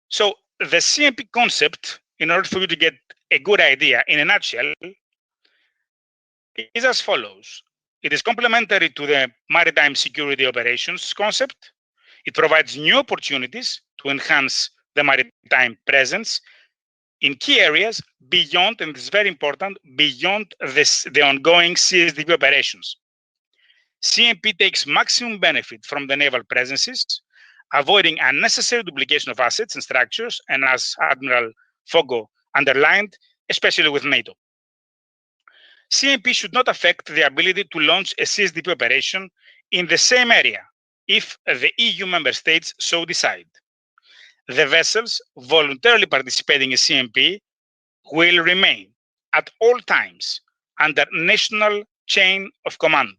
E: So the CMP concept, in order for you to get a good idea in a nutshell, is as follows. It is complementary to the maritime security operations concept. It provides new opportunities to enhance the maritime presence in key areas beyond, and this is very important, beyond the ongoing CSDP operations. CMP takes maximum benefit from the naval presences, avoiding unnecessary duplication of assets and structures, and as Admiral Pogo underlined, especially with NATO. CMP should not affect the ability to launch a CSDP operation in the same area if the EU member states so decide. The vessels voluntarily participating in CMP will remain at all times under national chain of command.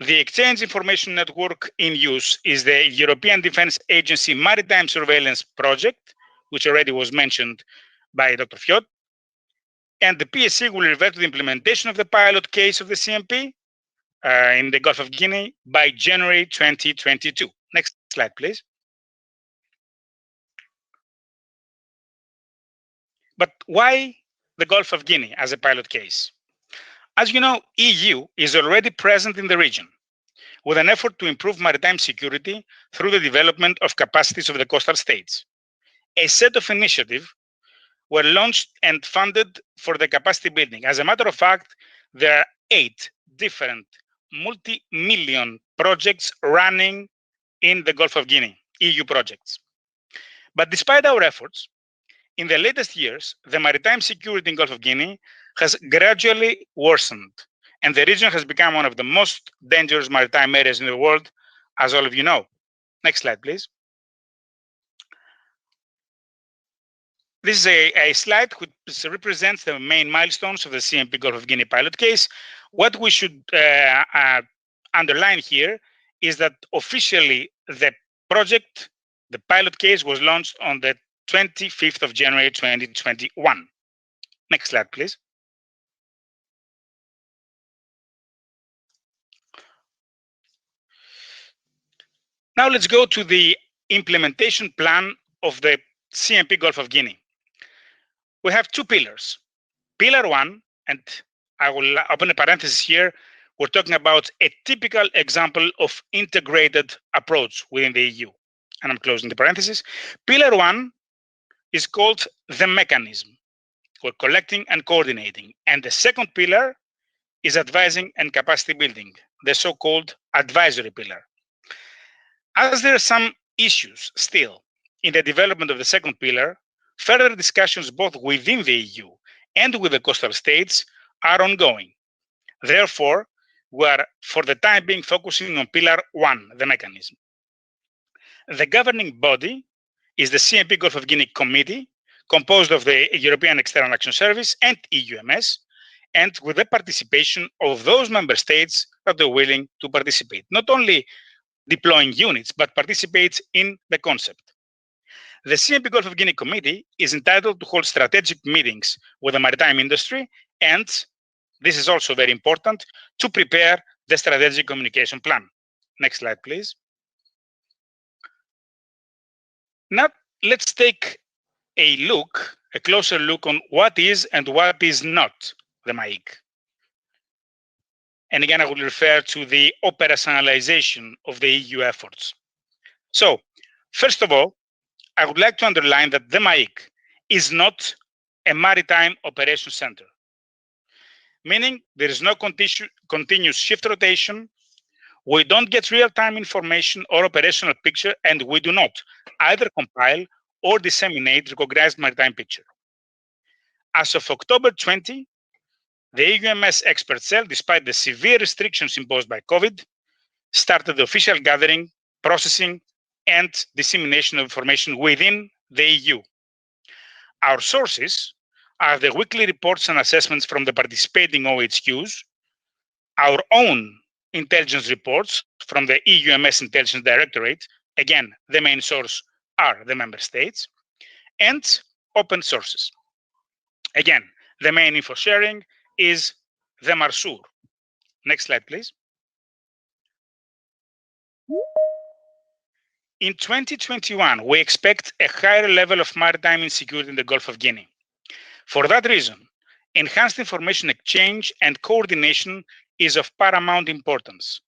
E: The Exchange Information Network in use is the European Defence Agency Maritime Surveillance Project, which already was mentioned by Dr. Fiot. And the PSC will revert to the implementation of the pilot case of the CMP in the Gulf of Guinea by January 2022. Next slide, please. But why the Gulf of Guinea as a pilot case? As you know, EU is already present in the region with an effort to improve maritime security through the development of capacities of the coastal states. A set of initiatives were launched and funded for the capacity building. As a matter of fact, there are 8 different multi-million projects running in the Gulf of Guinea, EU projects. But despite our efforts, in the latest years, the maritime security in Gulf of Guinea has gradually worsened, and the region has become one of the most dangerous maritime areas in the world, as all of you know. Next slide, please. This is a slide which represents the main milestones of the CMP Gulf of Guinea pilot case. What we should underline here is that officially the project, the pilot case, was launched on the 25th of January 2021. Next slide, please. Now let's go to the implementation plan of the CMP Gulf of Guinea. We have 2 pillars. Pillar 1, and I will open a parenthesis here, we're talking about a typical example of integrated approach within the EU. And I'm closing the parenthesis. Pillar 1 is called the mechanism. We're collecting and coordinating. And the second pillar is advising and capacity building, the so-called advisory pillar. As there are some issues still in the development of the second pillar, further discussions both within the EU and with the coastal states are ongoing. Therefore, we are for the time being focusing on pillar 1, the mechanism. The governing body is the CMP Gulf of Guinea Committee, composed of the European External Action Service and EUMS, and with the participation of those member states that are willing to participate, not only deploying units, but participates in the concept. The CMP Gulf of Guinea Committee is entitled to hold strategic meetings with the maritime industry, and this is also very important, to prepare the strategic communication plan. Next slide, please. Now, let's take a closer look on what is and what is not the MAIC. And again, I will refer to the operationalization of the EU efforts. So, first of all, I would like to underline that the MAIC is not a maritime operations center, meaning there is no continuous shift rotation, we don't get real-time information or operational picture, and we do not either compile or disseminate recognized maritime picture. As of October 20, the EUMS expert cell, despite the severe restrictions imposed by COVID, started the official gathering, processing, and dissemination of information within the EU. Our sources are the weekly reports and assessments from the participating OHQs, our own intelligence reports from the EUMS Intelligence Directorate. Again, the main source are the member states, and open sources. Again, the main info sharing is the MARSUR. Next slide, please. In 2021, we expect a higher level of maritime insecurity in the Gulf of Guinea. For that reason, enhanced information exchange and coordination is of paramount importance.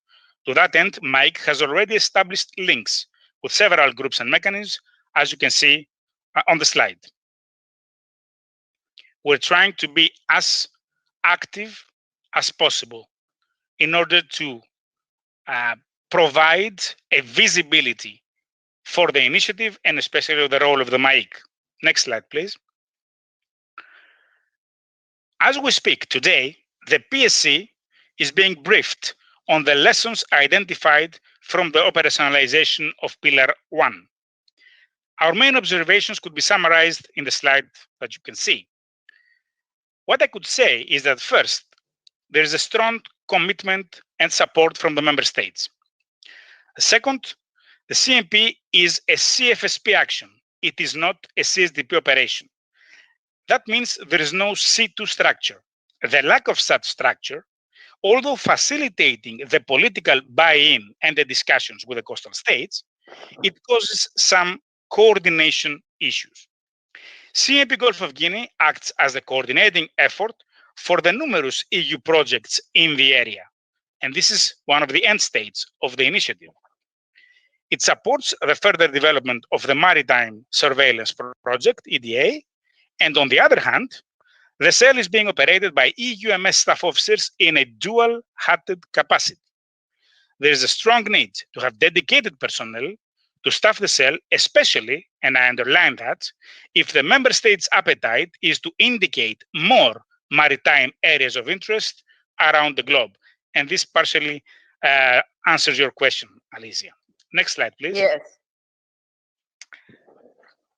E: To that end, Mike has already established links with several groups and mechanisms, as you can see on the slide. We're trying to be as active as possible in order to provide a visibility for the initiative and especially the role of the MAIC. Next slide, please. As we speak today, the PSC is being briefed on the lessons identified from the operationalization of Pillar 1. Our main observations could be summarized in the slide that you can see. What I could say is that first, there is a strong commitment and support from the member states. Second, the CMP is a CFSP action. It is not a CSDP operation. That means there is no C2 structure. The lack of such structure, although facilitating the political buy-in and the discussions with the coastal states, it causes some coordination issues. CMP Gulf of Guinea acts as a coordinating effort for the numerous EU projects in the area, and this is one of the end states of the initiative. It supports the further development of the Maritime Surveillance Project, EDA, and on the other hand, the cell is being operated by EUMS staff officers in a dual-hatted capacity. There is a strong need to have dedicated personnel to staff the cell, especially, and I underline that, if the member states' appetite is to indicate more maritime areas of interest around the globe. And this partially answers your question, Alicia. Next slide, please.
A: Yes.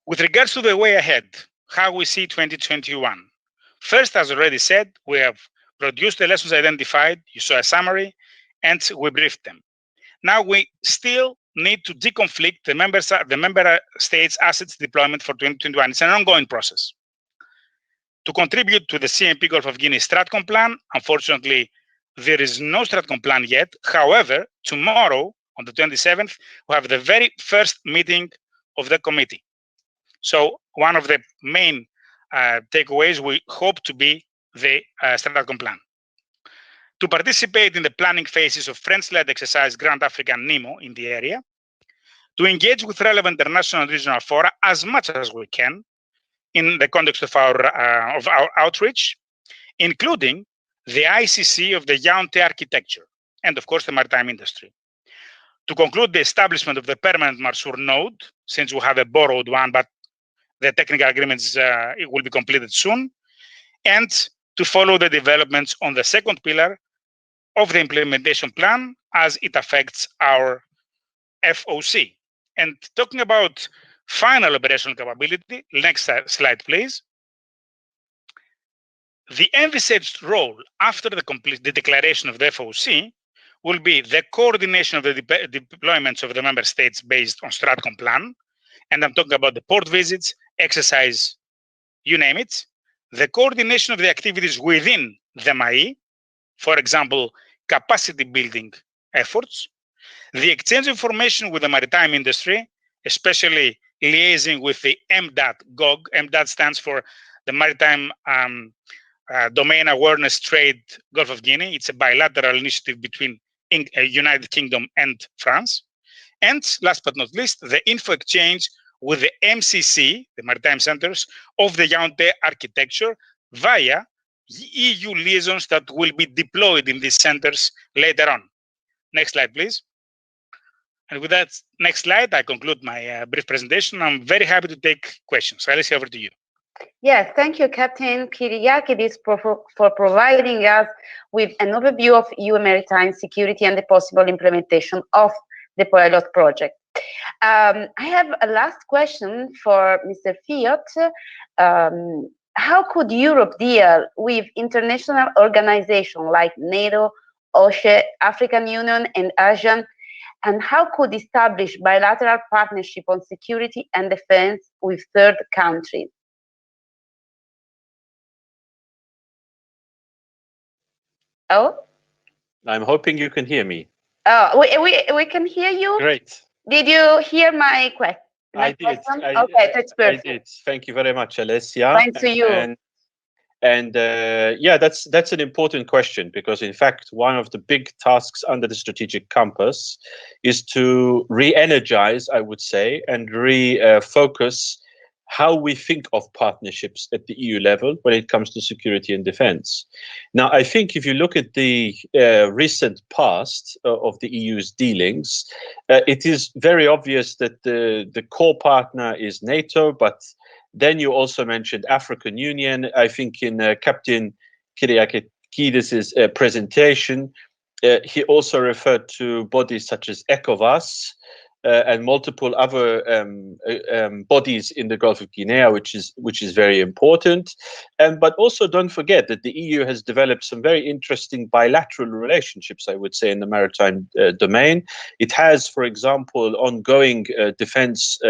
E: With regards to the way ahead, how we see 2021. First, as already said, we have produced the lessons identified. You saw a summary, and we briefed them. Now we still need to deconflict the member states' assets deployment for 2021. It's an ongoing process. To contribute to the CMP Gulf of Guinea Stratcom plan, unfortunately, there is no Stratcom plan yet. However, tomorrow, on the 27th, we have the very first meeting of the committee. So one of the main takeaways we hope to be the Stratcom plan. To participate in the planning phases of French-led exercise Grand African Nemo in the area, to engage with relevant international and regional fora as much as we can in the context of our outreach, including the ICC of the Yaoundé architecture, and of course the maritime industry. To conclude the establishment of the permanent MARSUR node, since we have a borrowed one, but the technical agreements it will be completed soon, and to follow the developments on the second pillar of the implementation plan as it affects our FOC. And talking about final operational capability, next slide, please. The envisaged role after the declaration of the FOC will be the coordination of the deployments of the member states based on Stratcom plan. And I'm talking about the port visits, exercise, you name it. The coordination of the activities within the MAI, for example, capacity building efforts, the exchange of information with the maritime industry, especially liaising with the MDAT-GOG. MDAT stands for the Maritime Domain Awareness Trade Gulf of Guinea. It's a bilateral initiative between United Kingdom and France. And last but not least, the info exchange with the MCC, the Maritime Centers, of the Yaoundé architecture via EU liaisons that will be deployed in these centers later on. Next slide, please. And with that next slide, I conclude my brief presentation. I'm very happy to take questions. Alicia, over to you.
A: Yes, thank you, Captain Kyriakidis, for providing us with an overview of EU maritime security and the possible implementation of the pilot project. I have a last question for Mr. Fiat. How could Europe deal with international organizations like NATO OSCE, African Union, and ASEAN, and how could establish bilateral partnership on security and defense with third countries? Oh?
C: I'm hoping you can hear me.
A: Oh, we can hear you.
C: Great.
A: Did you hear my question?
C: I did.
A: Okay, that's perfect.
C: I did. Thank you very much, Alessia.
A: Thanks to you.
C: And yeah, that's an important question, because in fact, one of the big tasks under the strategic compass is to re-energize, I would say, and refocus how we think of partnerships at the EU level when it comes to security and defense. Now, I think if you look at the recent past of the EU's dealings, it is very obvious that the core partner is NATO, but then you also mentioned African Union. I think in Captain Kyriakidis' presentation, he also referred to bodies such as ECOWAS, and multiple other bodies in the Gulf of Guinea, which is very important. But also don't forget that the EU has developed some very interesting bilateral relationships, I would say, in the maritime domain. It has, for example, ongoing defense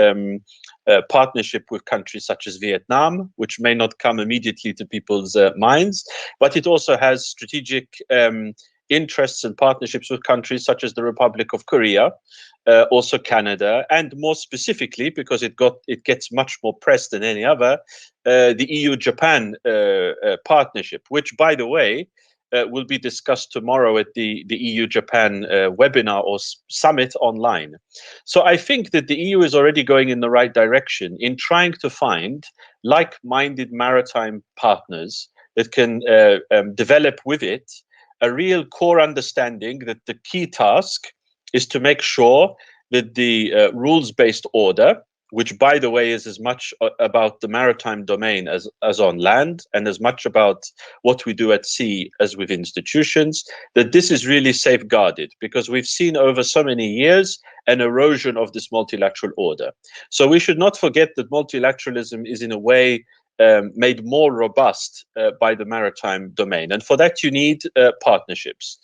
C: partnership with countries such as Vietnam, which may not come immediately to people's minds, but it also has strategic interests and partnerships with countries such as the Republic of Korea, also Canada, and more specifically, because it gets much more press than any other, the EU-Japan partnership, which, by the way, will be discussed tomorrow at the EU-Japan webinar or summit online. So I think that the EU is already going in the right direction in trying to find like-minded maritime partners that can develop with it a real core understanding that the key task is to make sure that the rules-based order, which, by the way, is as much about the maritime domain as on land, and as much about what we do at sea as with institutions, that this is really safeguarded, because we've seen over so many years an erosion of this multilateral order. So we should not forget that multilateralism is in a way made more robust by the maritime domain. And for that, you need partnerships.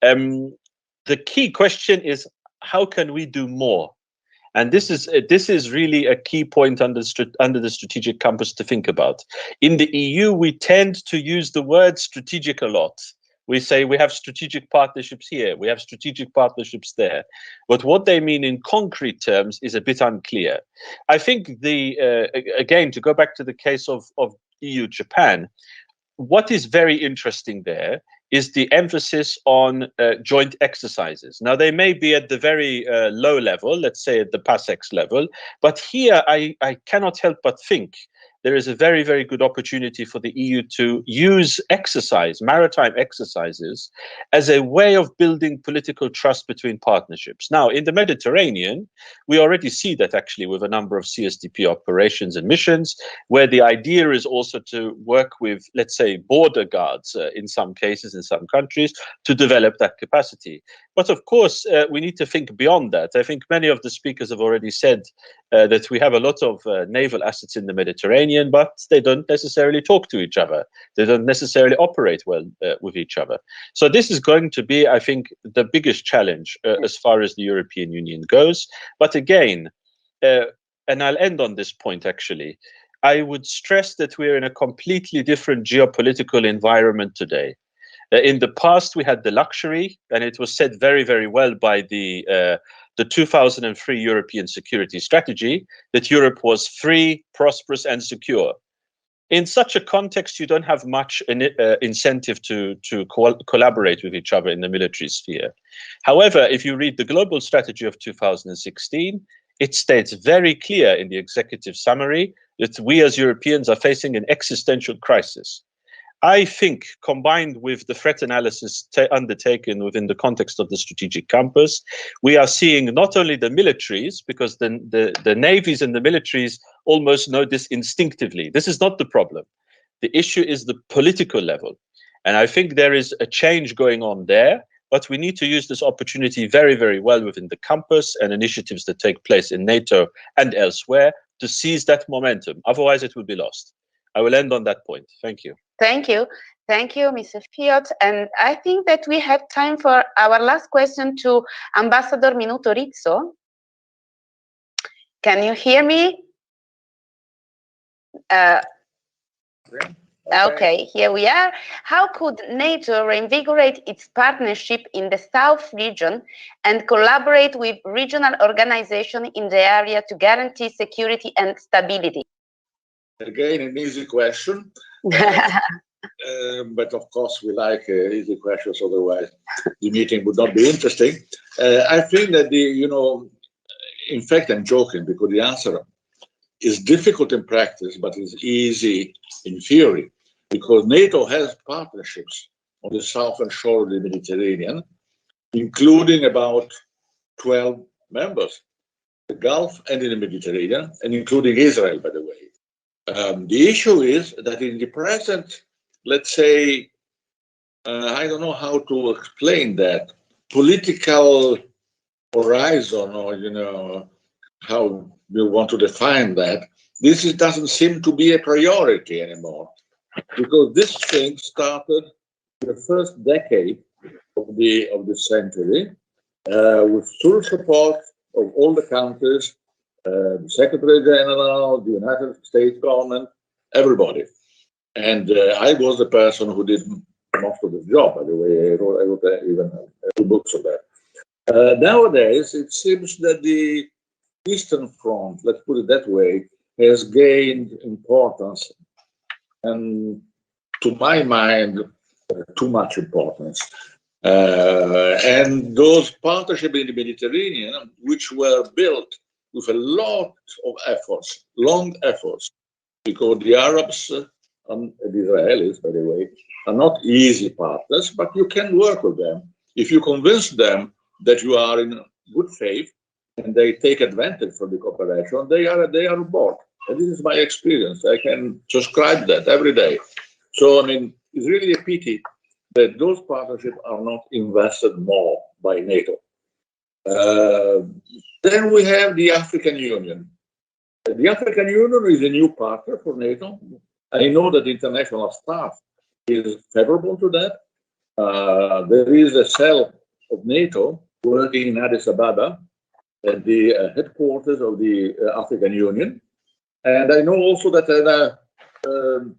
C: The key question is, how can we do more? And this is really a key point under the strategic compass to think about. In the EU, we tend to use the word strategic a lot. We say we have strategic partnerships here, we have strategic partnerships there. But what they mean in concrete terms is a bit unclear. I think again, to go back to the case of EU-Japan, what is very interesting there is the emphasis on joint exercises. Now, they may be at the very low level, let's say at the PASEX level, but here I cannot help but think there is a very, very good opportunity for the EU to use maritime exercises, as a way of building political trust between partnerships. Now, in the Mediterranean, we already see that actually with a number of CSDP operations and missions, where the idea is also to work with, let's say, border guards in some cases, in some countries, to develop that capacity. But of course, we need to think beyond that. I think many of the speakers have already said that we have a lot of naval assets in the Mediterranean, but they don't necessarily talk to each other. They don't necessarily operate well with each other. So this is going to be, I think, the biggest challenge as far as the European Union goes. But again, and I'll end on this point actually, I would stress that we're in a completely different geopolitical environment today. In the past, we had the luxury, and it was said very, very well by the 2003 European Security Strategy, that Europe was free, prosperous, and secure. In such a context, you don't have much incentive to collaborate with each other in the military sphere. However, if you read the Global Strategy of 2016, it states very clear in the executive summary that we as Europeans are facing an existential crisis. I think, combined with the threat analysis undertaken within the context of the strategic compass, we are seeing not only the militaries, because the navies and the militaries almost know this instinctively. This is not the problem. The issue is the political level. And I think there is a change going on there, but we need to use this opportunity very, very well within the compass and initiatives that take place in NATO and elsewhere to seize that momentum. Otherwise, it will be lost. I will end on that point. Thank you.
A: Thank you, Mr. Fiat. And I think that we have time for our last question to Ambassador Minuto Rizzo. Can you hear me? Okay, here we are. How could NATO reinvigorate its partnership in the South region and collaborate with regional organizations in the area to guarantee security and stability?
G: Again, an easy question. But of course, we like easy questions, otherwise the meeting would not be interesting. I think that in fact, I'm joking because the answer is difficult in practice, but is easy in theory, because NATO has partnerships on the southern shore of the Mediterranean, including about 12 members, the Gulf and in the Mediterranean, and including Israel, by the way. The issue is that in the present, let's say, I don't know how to explain that, political horizon, or how we want to define that, this doesn't seem to be a priority anymore, because this thing started in the first decade of the century with full support of all the countries, the Secretary General, the United States government, everybody. And I was the person who did most of the job, by the way. I wrote even 2 books of that. Nowadays, it seems that the Eastern Front, let's put it that way, has gained importance, and to my mind, too much importance. And those partnerships in the Mediterranean, which were built with a lot of efforts, long efforts, because the Arabs and the Israelis, by the way, are not easy partners, but you can work with them. If you convince them that you are in good faith and they take advantage of the cooperation, they are on board. And this is my experience. I can subscribe that every day. So, I mean, it's really a pity that those partnerships are not invested more by NATO. Then we have the African Union. The African Union is a new partner for NATO. I know that the international staff is favorable to that. There is a cell of NATO working in Addis Ababa at the headquarters of the African Union. And I know also that an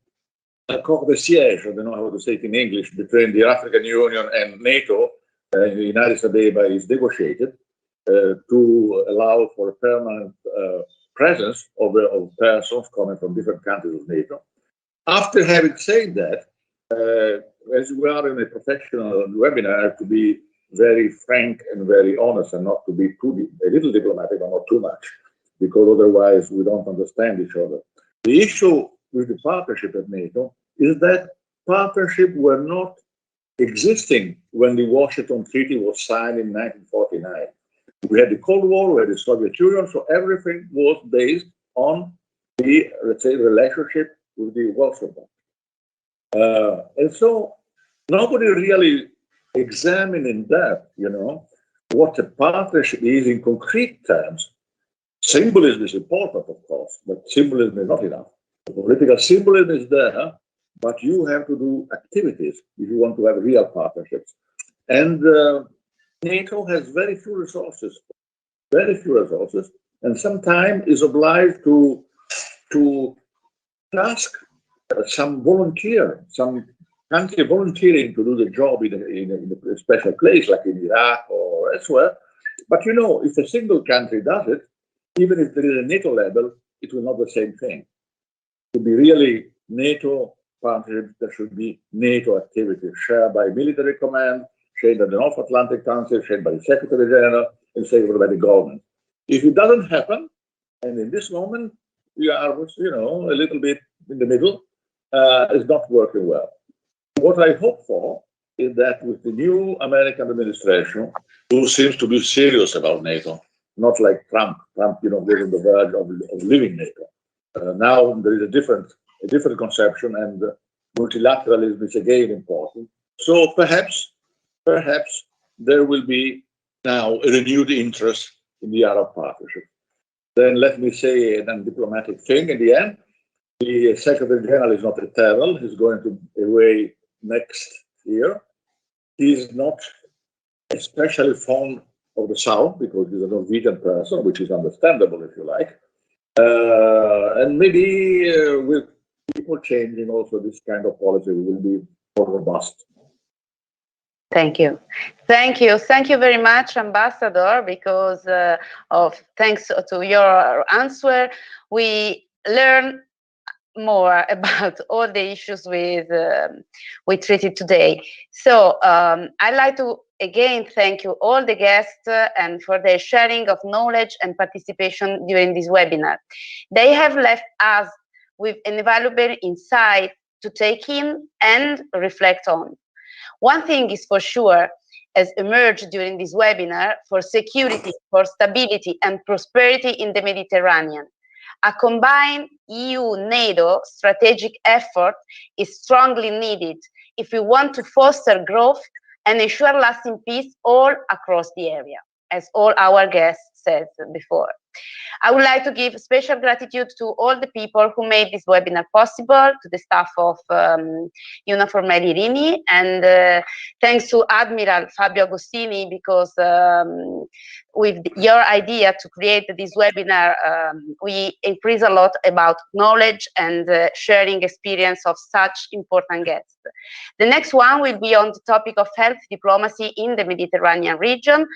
G: accord de siège, I don't know how to say it in English, between the African Union and NATO in Addis Ababa is negotiated to allow for a permanent presence of persons coming from different countries of NATO. After having said that, as we are in a professional webinar, I have to be very frank and very honest, and not to be a little diplomatic, but not too much, because otherwise we don't understand each other. The issue with the partnership at NATO is that partnership were not existing when the Washington Treaty was signed in 1949. We had the Cold War, we had the Soviet Union, so everything was based on the, let's say, relationship with the Warsaw Pact. And so nobody really examined in depth, what a partnership is in concrete terms. Symbolism is important, of course, but symbolism is not enough. The political symbolism is there, but you have to do activities if you want to have real partnerships. And NATO has very few resources, and sometimes is obliged to task some volunteer, some country volunteering to do the job in a special place, like in Iraq or elsewhere. But if a single country does it, even if there is a NATO level, it will not be the same thing. To be really NATO partnership, there should be NATO activities shared by military command, shared by the North Atlantic Council, shared by the Secretary General, and shared by the government. If it doesn't happen, and in this moment we are, a little bit in the middle, it's not working well. What I hope for is that with the new American administration, who seems to be serious about NATO, not like Trump. Trump, was on the verge of leaving NATO. Now there is a different conception, and multilateralism is again important. So perhaps there will be now a renewed interest in the Arab partnership. Then let me say a diplomatic thing in the end. The Secretary General is not eternal. He's going to away next year. He's not especially fond of the South because he's a Norwegian person, which is understandable, if you like. And maybe with people changing, also this kind of policy will be more robust.
A: Thank you. Thank you. Thank you very much, Ambassador, because thanks to your answer, we learn more about all the issues we treated today. So I'd like to again thank you all the guests and for their sharing of knowledge and participation during this webinar. They have left us with an invaluable insight to take in and reflect on. One thing is for sure, has emerged during this webinar: for security, for stability and prosperity in the Mediterranean, a combined EU-NATO strategic effort is strongly needed if we want to foster growth and ensure lasting peace all across the area, as all our guests said before. I would like to give special gratitude to all the people who made this webinar possible, to the staff of UNAFOR Irini, and thanks to Admiral Fabio Agostini, because with your idea to create this webinar, we increase a lot about knowledge and sharing experience of such important guests. The next one will be on the topic of health diplomacy in the Mediterranean region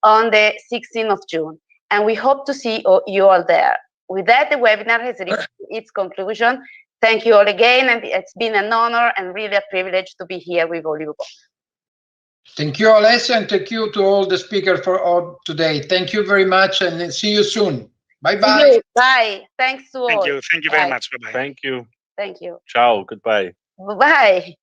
A: on the 16th of June. And we hope to see you all there. With that, the webinar has reached its conclusion. Thank you all again, and it's been an honor and really a privilege to be here with all you.
B: Thank you, Alessia, and thank you to all the speakers for all today. Thank you very much, and see you soon. Bye-bye.
A: Bye. Thanks to all.
E: Thank you very much. Bye-bye.
C: Thank you.
A: Thank you.
C: Ciao. Goodbye.
A: Bye.